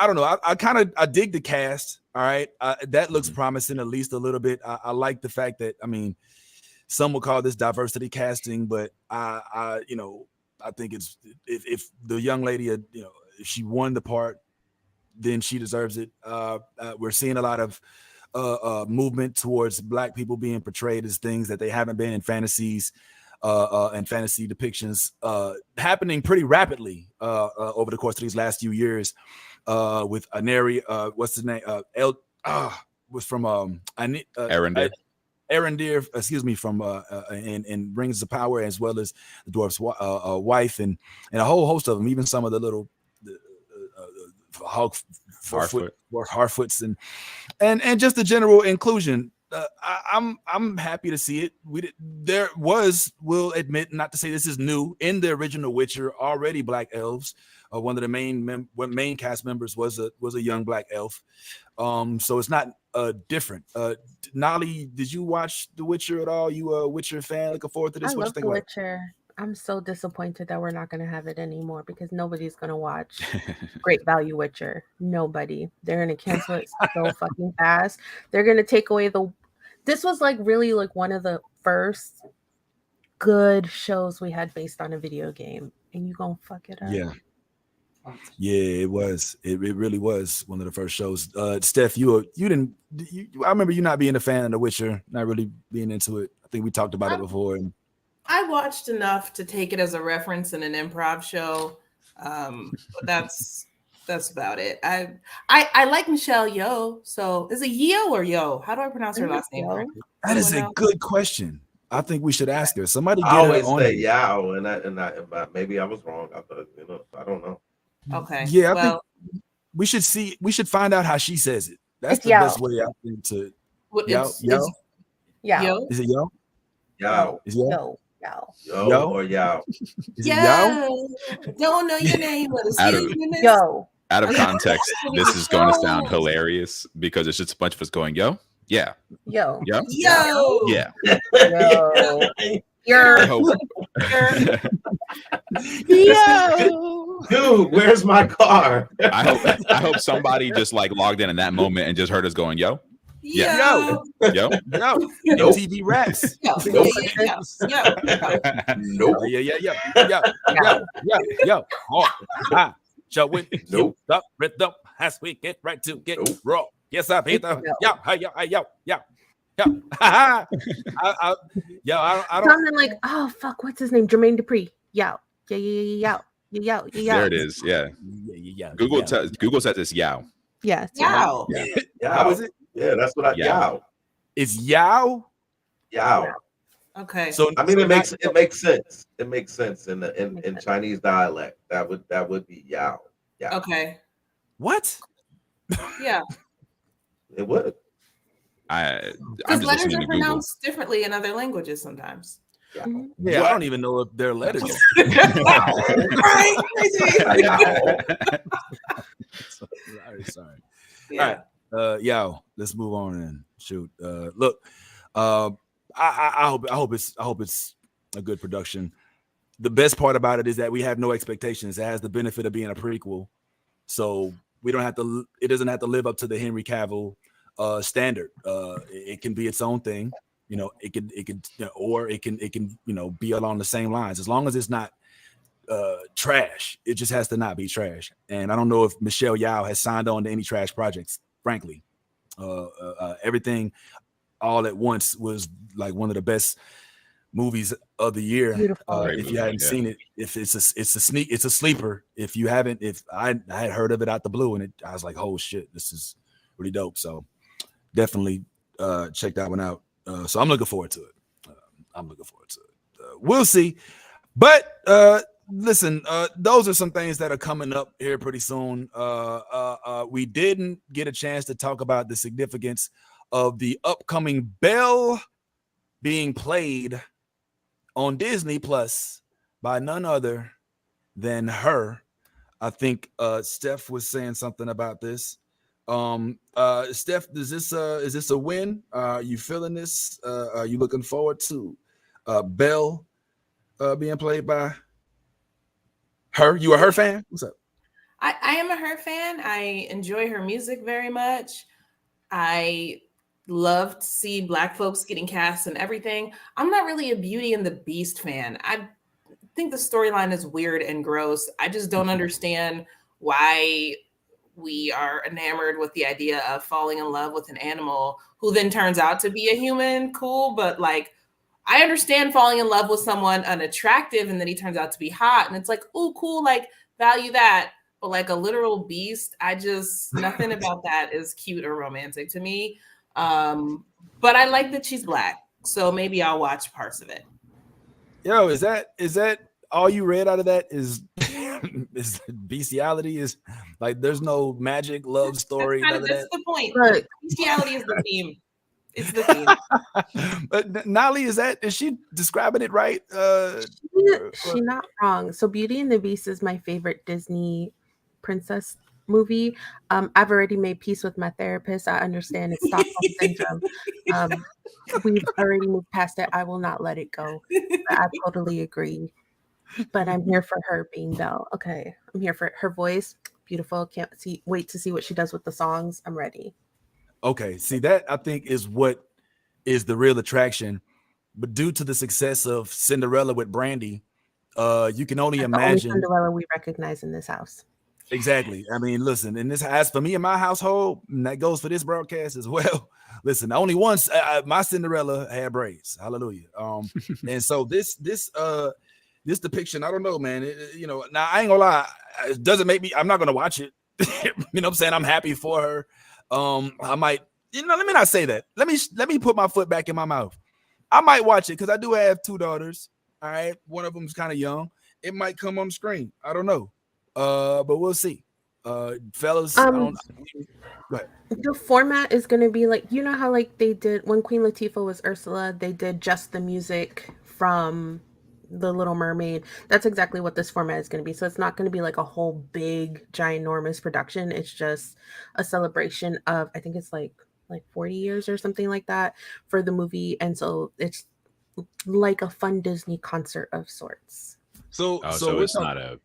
don't know. I dig the cast. All right. That looks promising, at least a little bit. I like the fact that, I mean, some will call this diversity casting, but I think it's, if the young lady, if she won the part, then she deserves it. We're seeing a lot of movement towards Black people being portrayed as things that they haven't been in fantasies and fantasy depictions, happening pretty rapidly over the course of these last few years. With Aneri, what's his name? Was from Arendir. Arendir, excuse me, from and Rings of Power, as well as the dwarf's wife, and a whole host of them, even some of the little Harfoots and just the general inclusion. I'm happy to see it. We'll admit, not to say this is new, in the original Witcher already Black elves. One of the main cast members was a young Black elf. So it's not different. Nolly, did you watch The Witcher at all? You a Witcher fan? Looking forward to this? I What you love think The about it? Witcher. I'm so disappointed that we're not going to have it anymore because nobody's going to watch Great Value Witcher. Nobody. They're going to cancel it so fucking fast. They're going to take away this was really one of the first good shows we had based on a video game, and you going to fuck it up. Yeah, it was. It really was one of the first shows. Steph, I remember you not being a fan of The Witcher, not really being into it. I think we talked about it before. And I watched enough to take it as a reference in an improv show. But that's about it. I like Michelle Yeoh. So is it Yeoh or Yo? How do I pronounce her last name correctly? That is a good question. I think we should ask her. Somebody I get always her on say here. Yao, and maybe I was wrong. I thought, I don't know. Okay. Yeah, I think we should find out how she says it. That's the best way I think to Yao. Yao. Is it Yo? Yao. Is it Yo? Yo or Yao? Is it Yao? Don't know your name, but it's Out of context, this is going to sound hilarious because it's just a bunch of us going, yo, yeah. Yo. Yo. Yo. Yeah. Yo. Yo. Dude, where's my car? I hope somebody just logged in that moment and just heard us going, yo. Yeah. Yo. Nope. TV raps. Nope. Yo. Show with you the rhythm as we get right to get raw. Yes, I beat the yo. I don't. Something like, oh fuck, what's his name? Jermaine Dupri. Yo. Yeah. There it is. Yeah. Google says it's Yao. Yeah. Yao. How is it? Yeah, that's what Yao. It's Yao. Yao. Okay. So I mean, it makes sense. It makes sense in Chinese dialect. That would be Yao. Yeah. Okay. What? Yeah. It would. Because letters are pronounced differently in other languages sometimes. Yeah, I don't even know if they're letters. Right? Sorry. Yeah. All right. Yo, let's move on and shoot. Look, I hope it's a good production. The best part about it is that we have no expectations. It has the benefit of being a prequel. so we don't have to. It doesn't have to live up to the Henry Cavill standard. It can be its own thing. You know, it could, or it can, be along the same lines as long as it's not trash. It just has to not be trash. And I don't know if Michelle Yeoh has signed on to any trash projects. Frankly, everything all at once was like one of the best movies of the year. If you hadn't seen it, if it's a sleeper. If you haven't, if I had heard of it out the blue, and I was like, oh shit, this is really dope. So definitely check that one out. So I'm looking forward to it. We'll see. But listen, those are some things that are coming up here pretty soon. We didn't get a chance to talk about the significance of the upcoming Belle being played on Disney Plus by none other than her. I think Steph was saying something about this. Steph, is this a win? You feeling this? Are you looking forward to Belle being played by her? You a her fan? What's up? I am a her fan. I enjoy her music very much. I love to see Black folks getting cast and everything. I'm not really a Beauty and the Beast fan. I think the storyline is weird and gross. I just don't understand why we are enamored with the idea of falling in love with an animal who then turns out to be a human. Cool, but like, I understand falling in love with someone unattractive and then he turns out to be hot, and it's like, oh, cool, like value that. But like a literal beast, nothing about that is cute or romantic to me. But I like that she's Black, so maybe I'll watch parts of it. Yo, is that all you read out of that? Is bestiality? Is like there's no magic love story? That's the point. Right. Bestiality is the theme. It's the theme. But Nolly, is she describing it right? She's not wrong. So Beauty and the Beast is my favorite Disney princess movie. I've already made peace with my therapist. I understand it's Stockholm syndrome. We've already moved past it. I will not let it go. I totally agree. But I'm here for her being Belle. Okay, I'm here for her voice. Beautiful. Can't wait to see what she does with the songs. I'm ready. Okay, see that I think is what is the real attraction. But due to the success of Cinderella with Brandy, you can only imagine the only Cinderella we recognize in this house. Exactly. I mean, listen, and this, as for me and my household, and that goes for this broadcast as well. Listen, only once my Cinderella had braids. Hallelujah. And so this depiction, I don't know, man. Now I ain't gonna lie, it doesn't make me. I'm not gonna watch it. You know what I'm saying? I'm happy for her. I might, let me not say that. Let me put my foot back in my mouth. I might watch it because I do have 2 daughters. All right, one of them's kind of young. It might come on the screen. I don't know. But we'll see. Fellas, go ahead. The format is going to be like, you know how like they did when Queen Latifah was Ursula, they did just the music from The Little Mermaid. That's exactly what this format is going to be. So it's not going to be like a whole big ginormous production. It's just a celebration of, I think it's like 40 years or something like that for the movie. And so it's like a fun Disney concert of sorts. So it's not a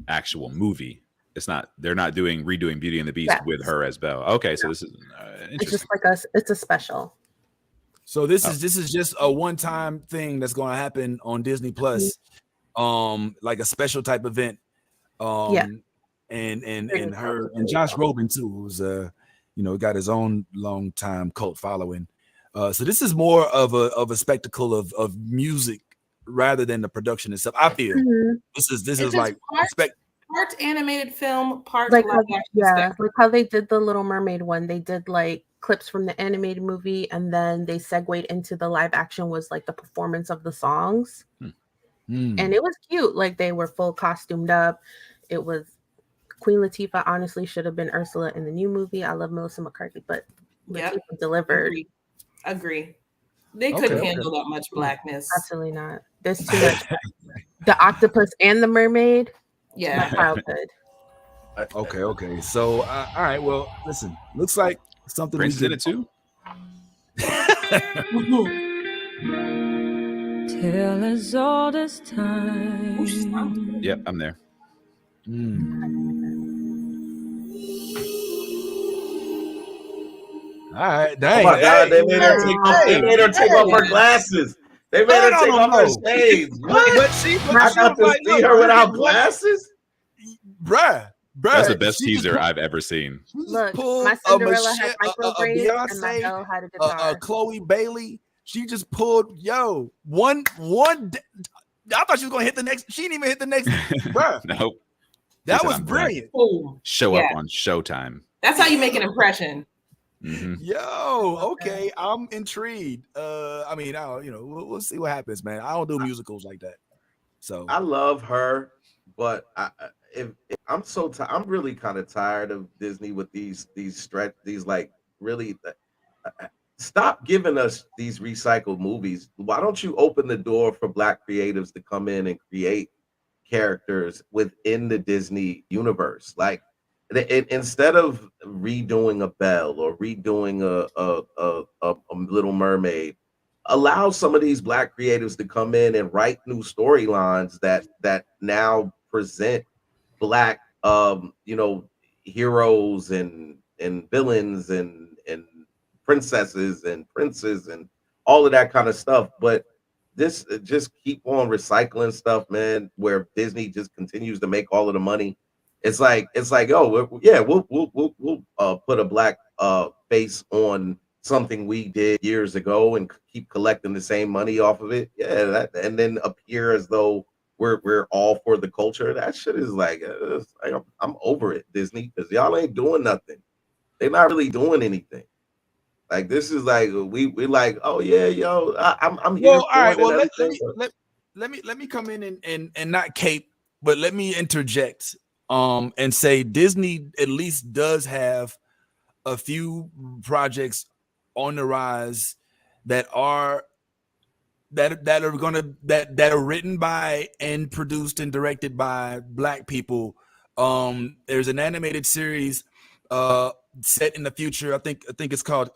actual movie. They're not redoing Beauty and the Beast with her as Belle. Okay, so this is it's just like it's a special. So this is just a one-time thing that's going to happen on Disney Plus, like a special type event. And her and Josh Groban too, who's got his own long-time cult following. So this is more of a spectacle of music rather than the production itself. I feel this is like part animated film, part like like how they did the Little Mermaid one. They did like clips from the animated movie, and then they segued into the live action was like the performance of the songs, and it was cute. Like they were full costumed up. It was Queen Latifah. Honestly, should have been Ursula in the new movie. I love Melissa McCarthy, but Latifah delivered. Agree. They couldn't handle that much blackness. Absolutely not. There's too much. The octopus and the mermaid. Yeah. My childhood. Okay. So, all right. Well, listen. Looks like something Prince did it too. Tale as old as time. Yep, I'm there. All right, Oh dang. my God, they Hey, made her take off. They made her take off her glasses. They made her no, take no, off her no. shades. What? But she I was got to like, see look, her we're without getting one, glasses. bruh. That's the best She just teaser I've ever seen. Look, pulled my Cinderella has micro a braids and my Beyonce, Belle had a guitar. Chloe Bailey. She just pulled one. I thought she was gonna hit the next. She didn't even hit the next. Bruh, Nope. that She said, was "I'm back." brilliant. Boom. Show Yeah. up on Showtime. That's how you make an impression. Mhm. Yo, okay, I'm intrigued. I mean, we'll see what happens, man. I don't do musicals like that, so I love her, but if I'm I'm really kind of tired of Disney with these like really stop giving us these recycled movies. Why don't you open the door for Black creatives to come in and create characters within the Disney universe? Like instead of redoing a Belle or redoing a Little Mermaid, allow some of these Black creatives to come in and write new storylines that now present Black heroes and villains and princesses and princes and all of that kind of stuff. But this just keep on recycling stuff, man, where Disney just continues to make all of the money. It's like, oh, we'll put a Black face on something we did years ago and keep collecting the same money off of it. Yeah, and then appear as though we're all for the culture. That shit is like, I'm over it, Disney, because y'all ain't doing nothing. They're not really doing anything. Like this is like we like, oh yeah, yo, I'm here well, all for right. it and Well, everything. let me come in and not cape, but let me interject and say Disney at least does have a few projects on the rise that are that are written by and produced and directed by Black people. There's an animated series set in the future. I think it's called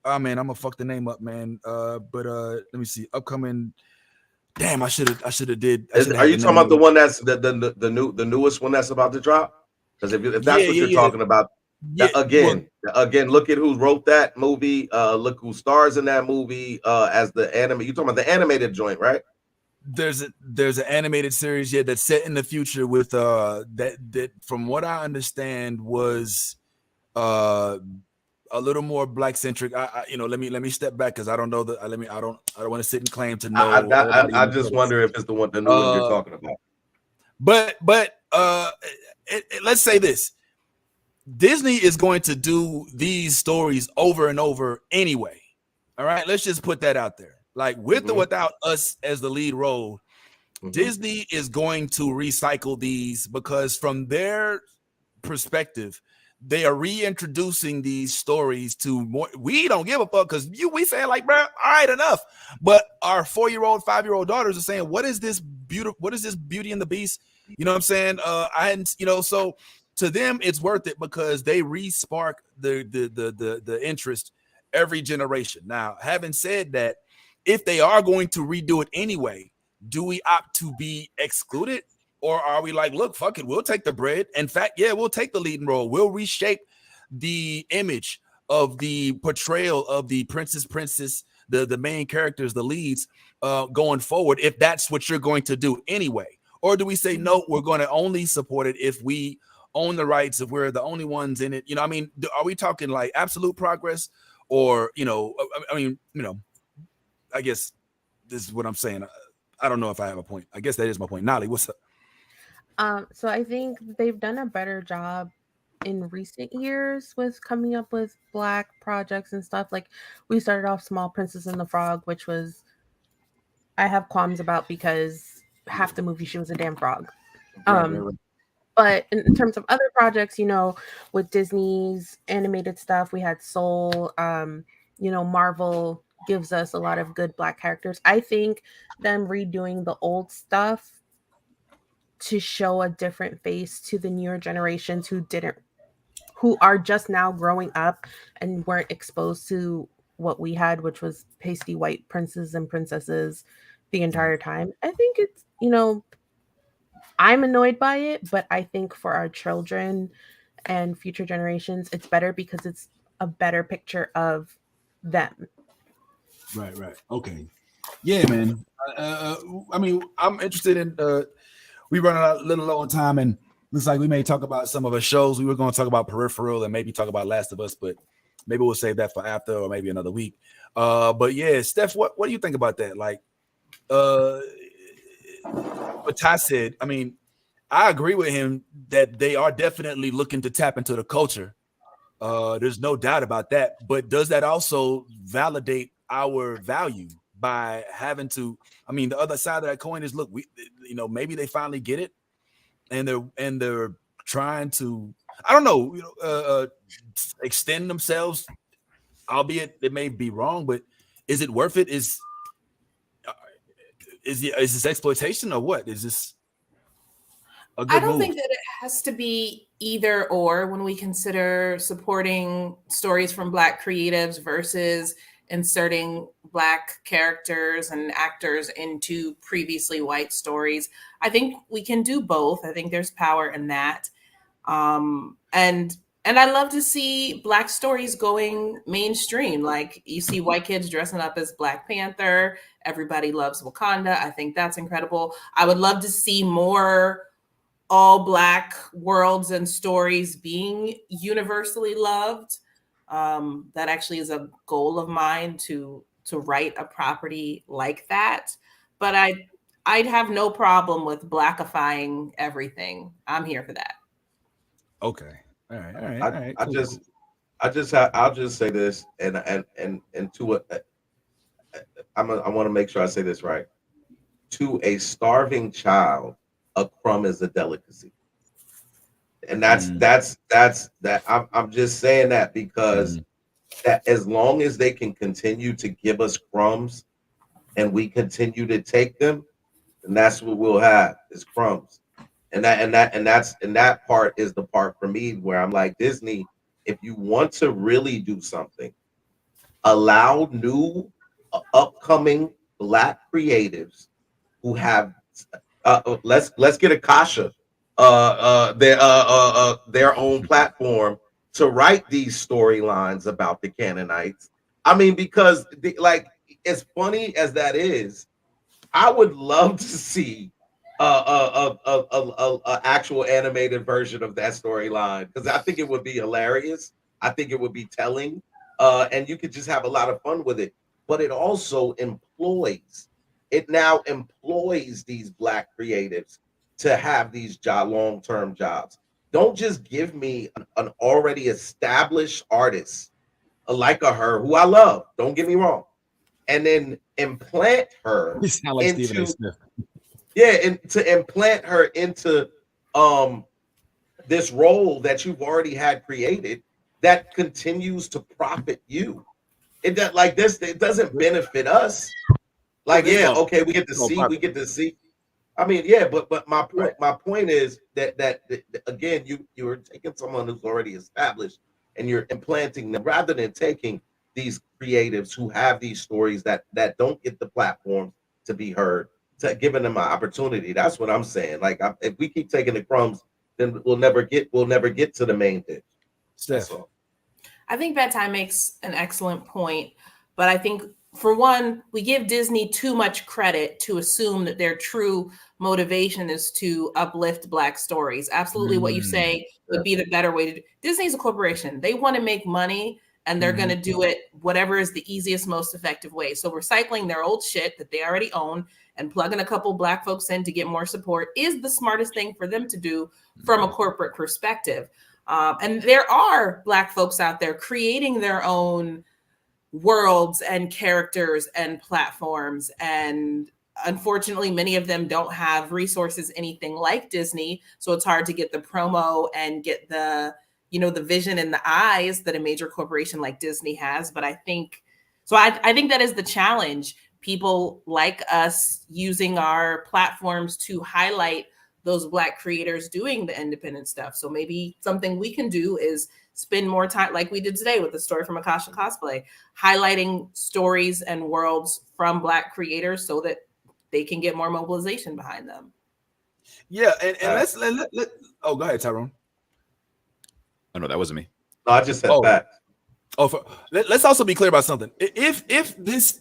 oh man, I'm gonna fuck the name up, man. But let me see. Upcoming. Damn, I should have did. Are you talking about the one that's the newest one that's about to drop? Because if that's what you're talking about, again, look at who wrote that movie. Look who stars in that movie as the anime. You talking about the animated joint, right? There's an animated series that's set in the future with that from what I understand was a little more Black centric. Let me step back because I don't know that. I don't want to sit and claim to know. I just wonder if it's the new one you're talking about. But let's say this: Disney is going to do these stories over and over anyway. All right, let's just put that out there. Like with or without us as the lead role, Disney is going to recycle these because from their perspective, they are reintroducing these stories to more. We don't give a fuck because we say like, bro, all right, enough. But our 4-year-old, 5-year-old daughters are saying, what is this beautiful? What is this Beauty and the Beast? You know what I'm saying? I hadn't, so to them it's worth it because they re-spark the interest every generation. Now, having said that, if they are going to redo it anyway, do we opt to be excluded? Or are we like, look, fuck it, we'll take the bread. In fact, yeah, we'll take the leading role. We'll reshape the image of the portrayal of the princess, the main characters, the leads going forward, if that's what you're going to do anyway. Or do we say, no, we're going to only support it if we own the rights, if we're the only ones in it? I mean, are we talking like absolute progress? Or, I guess this is what I'm saying. I don't know if I have a point. I guess that is my point. Nolly, what's up? So I think they've done a better job in recent years with coming up with Black projects and stuff. Like we started off Small Princess and the Frog, which was I have qualms about because half the movie she was a damn frog. But in terms of other projects, with Disney's animated stuff, we had Soul. Marvel gives us a lot of good Black characters. I think them redoing the old stuff to show a different face to the newer generations who are just now growing up and weren't exposed to what we had, which was pasty white princes and princesses the entire time. I think it's, I'm annoyed by it, but I think for our children and future generations, it's better because it's a better picture of them. Right. Okay. Yeah, man. I mean, I'm interested in. We run a little low on time, and looks like we may talk about some of the shows. We were going to talk about Peripheral and maybe talk about Last of Us, but maybe we'll save that for after or maybe another week. But yeah, Steph, what do you think about that? Like, what Ty said. I mean, I agree with him that they are definitely looking to tap into the culture. There's no doubt about that. But does that also validate our value by having to? I mean, the other side of that coin is, look, maybe they finally get it, and they're trying to, I don't know, extend themselves, albeit it may be wrong, but is it worth it? Is this exploitation or what? Is this a good I don't move? think that it has to be either or when we consider supporting stories from Black creatives versus inserting Black characters and actors into previously white stories. I think we can do both. I think there's power in that. And I love to see Black stories going mainstream. Like you see white kids dressing up as Black Panther. Everybody loves Wakanda. I think that's incredible. I would love to see more all Black worlds and stories being universally loved. That actually is a goal of mine to write a property like that. But I'd have no problem with Blackifying everything. I'm here for that. Okay. All right. I'll just say this, and to it, I want to make sure I say this right. To a starving child, a crumb is a delicacy, and that's that. I'm just saying that because that as long as they can continue to give us crumbs, and we continue to take them, and that's what we'll have is crumbs. And that part is the part for me where I'm like, Disney, if you want to really do something, allow new upcoming Black creatives who have let's get Akasha their own platform to write these storylines about the Canaanites. I mean, because like as funny as that is, I would love to see a actual animated version of that storyline because I think it would be hilarious. I think it would be telling, and you could just have a lot of fun with it. But it also employs. It now employs these Black creatives to have these long-term jobs. Don't just give me an already established artist like her, who I love. Don't get me wrong, and then implant her You sound like Stephen A. into. Smith. Yeah, and to implant her into this role that you've already had created that continues to profit you. It does like this, it doesn't benefit us. Like, yeah, okay, we get to see. I mean, yeah, but my point is that again, you are taking someone who's already established and you're implanting them rather than taking these creatives who have these stories that don't get the platform to be heard, to giving them an opportunity. That's what I'm saying. Like, if we keep taking the crumbs, then we'll never get to the main dish. Steph. I think Bad Time makes an excellent point, but I think for one, we give Disney too much credit to assume that their true motivation is to uplift Black stories. Absolutely, what you say would be the better way to do. Disney's a corporation; they want to make money, and they're going to do it whatever is the easiest, most effective way. So recycling their old shit that they already own and plugging a couple Black folks in to get more support is the smartest thing for them to do from a corporate perspective. And there are Black folks out there creating their own worlds and characters and platforms. And unfortunately, many of them don't have resources, anything like Disney. So it's hard to get the promo and get the vision and the eyes that a major corporation like Disney has. But I think that is the challenge. People like us using our platforms to highlight those Black creators doing the independent stuff. So maybe something we can do is spend more time, like we did today with the story from Akasha Cosplay, highlighting stories and worlds from Black creators so that they can get more mobilization behind them. Yeah, and let's oh, go ahead, Tyrone. Oh no, that wasn't me. No, I just said that. Let's also be clear about something. If this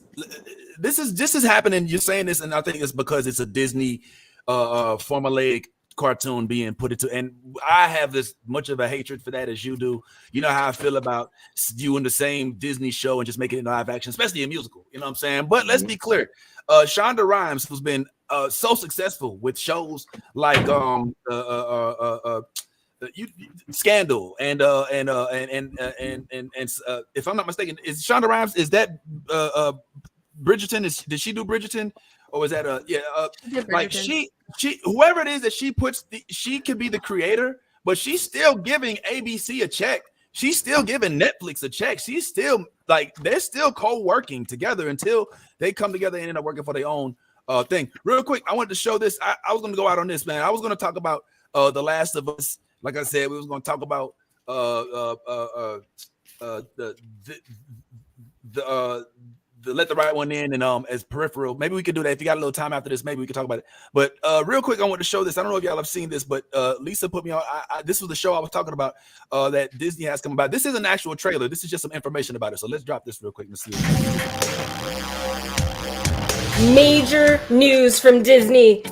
is happening, you're saying this, and I think it's because it's a Disney formulaic cartoon being put into, and I have this much of a hatred for that as you do. You know how I feel about you in the same Disney show and just making it live action, especially a musical. You know what I'm saying? But let's be clear. Shonda Rhimes, who's been so successful with shows like Scandal and if I'm not mistaken, is Shonda Rhimes, is that Bridgerton? Did she do Bridgerton, or was that like she whoever it is that she puts she could be the creator, but she's still giving ABC a check. She's still giving Netflix a check. She's still like they're still co-working together until they come together and end up working for their own thing. Real quick, I wanted to show this. I was going to go out on this, man. I was going to talk about The Last of Us. Like I said, we was going to talk about the Let the Right One In and as Peripheral. Maybe we could do that. If you got a little time after this, maybe we could talk about it. But real quick, I want to show this. I don't know if y'all have seen this, but Lisa put me on. This was the show I was talking about that Disney has come about. This is an actual trailer. This is just some information about it. So let's drop this real quick and see. Major news from Disney.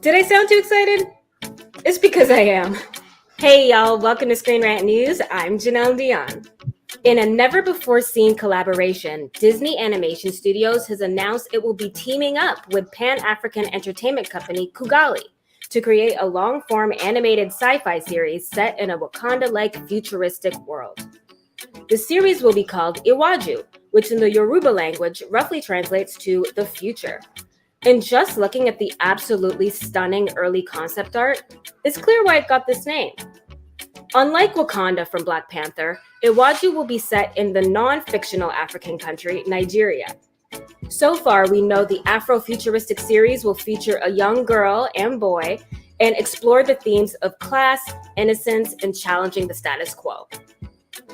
Did I sound too excited? It's because I am. Hey y'all, welcome to Screen Rant News. I'm Janelle Dion. In a never-before-seen collaboration, Disney Animation Studios has announced it will be teaming up with Pan-African entertainment company Kugali to create a long-form animated sci-fi series set in a Wakanda-like futuristic world. The series will be called Iwaju, which in the Yoruba language roughly translates to the future. And just looking at the absolutely stunning early concept art, it's clear why it got this name. Unlike Wakanda from Black Panther, Iwaju will be set in the non-fictional African country, Nigeria. So far, we know the Afro-futuristic series will feature a young girl and boy and explore the themes of class, innocence, and challenging the status quo.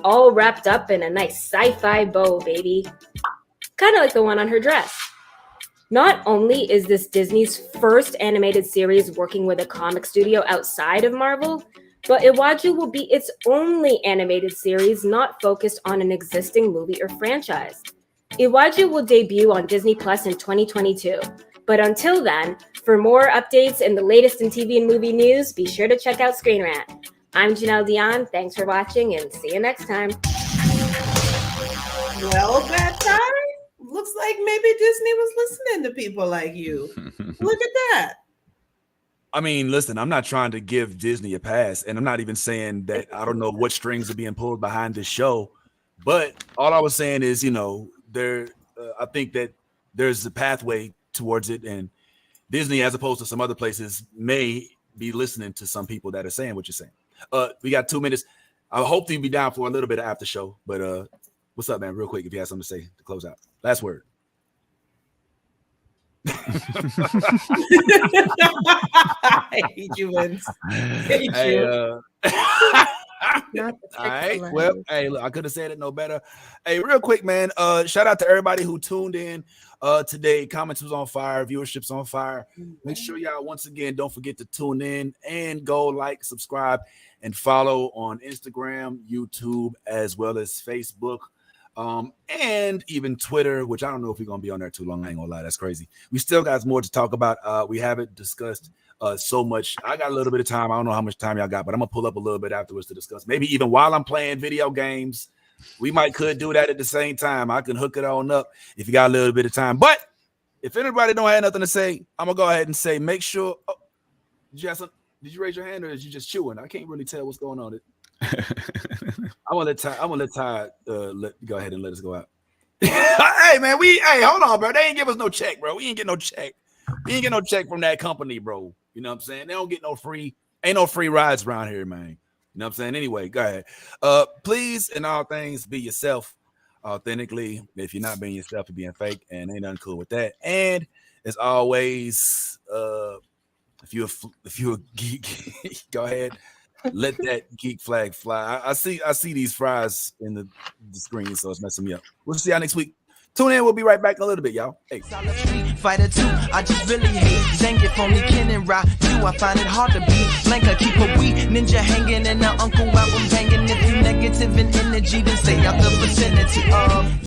All wrapped up in a nice sci-fi bow, baby. Kind of like the one on her dress. Not only is this Disney's first animated series working with a comic studio outside of Marvel, but Iwaju will be its only animated series not focused on an existing movie or franchise. Iwaju will debut on Disney Plus in 2022. But until then, for more updates and the latest in TV and movie news, be sure to check out Screen Rant. I'm Janelle Dion. Thanks for watching and see you next time. Well, that time. Looks like maybe Disney was listening to people like you. Look at that. I mean, listen, I'm not trying to give Disney a pass, and I'm not even saying that I don't know what strings are being pulled behind this show, but all I was saying is, you know, I think that there's a pathway towards it, and Disney, as opposed to some other places, may be listening to some people that are saying what you're saying. We got 2 minutes. I hope you'll be down for a little bit of after show, but what's up, man? Real quick, if you have something to say to close out. Last word. I hate you, Vince. Hate you. All right. Well, hey, look, I could have said it no better. Hey, real quick, man. Shout out to everybody who tuned in today. Comments was on fire, viewership's on fire. Make sure y'all once again don't forget to tune in and go like, subscribe, and follow on Instagram, YouTube, as well as Facebook. And even Twitter, which I don't know if we're gonna be on there too long. I ain't gonna lie, that's crazy. We still got more to talk about. We haven't discussed so much. I got a little bit of time. I don't know how much time y'all got, but I'm gonna pull up a little bit afterwards to discuss. Maybe even while I'm playing video games, we could do that at the same time. I can hook it on up if you got a little bit of time. But if anybody don't have nothing to say, I'm gonna go ahead and say, make sure. Oh, did you raise your hand or is you just chewing? I can't really tell what's going on. I'm gonna let Ty go ahead and let us go out. Hey man, hold on, bro. They ain't give us no check, bro. We ain't get no check. We ain't get no check from that company, bro. You know what I'm saying? They don't get no free rides around here, man. You know what I'm saying? Anyway, go ahead. Please, in all things, be yourself authentically. If you're not being yourself, you're being fake, and ain't nothing cool with that. And as always, if you're a geek, go ahead. Let that geek flag fly. I see these fries in the screen, so it's messing me up. We'll see y'all next week. Tune in. We'll be right back in a little bit, y'all. Hey. Fighter 2, I just really hate Zangief phony Ken and Ra. I find it hard to be Blanca, keep a wee ninja hanging and the uncle album banging. If you negative in energy, then stay out the vicinity of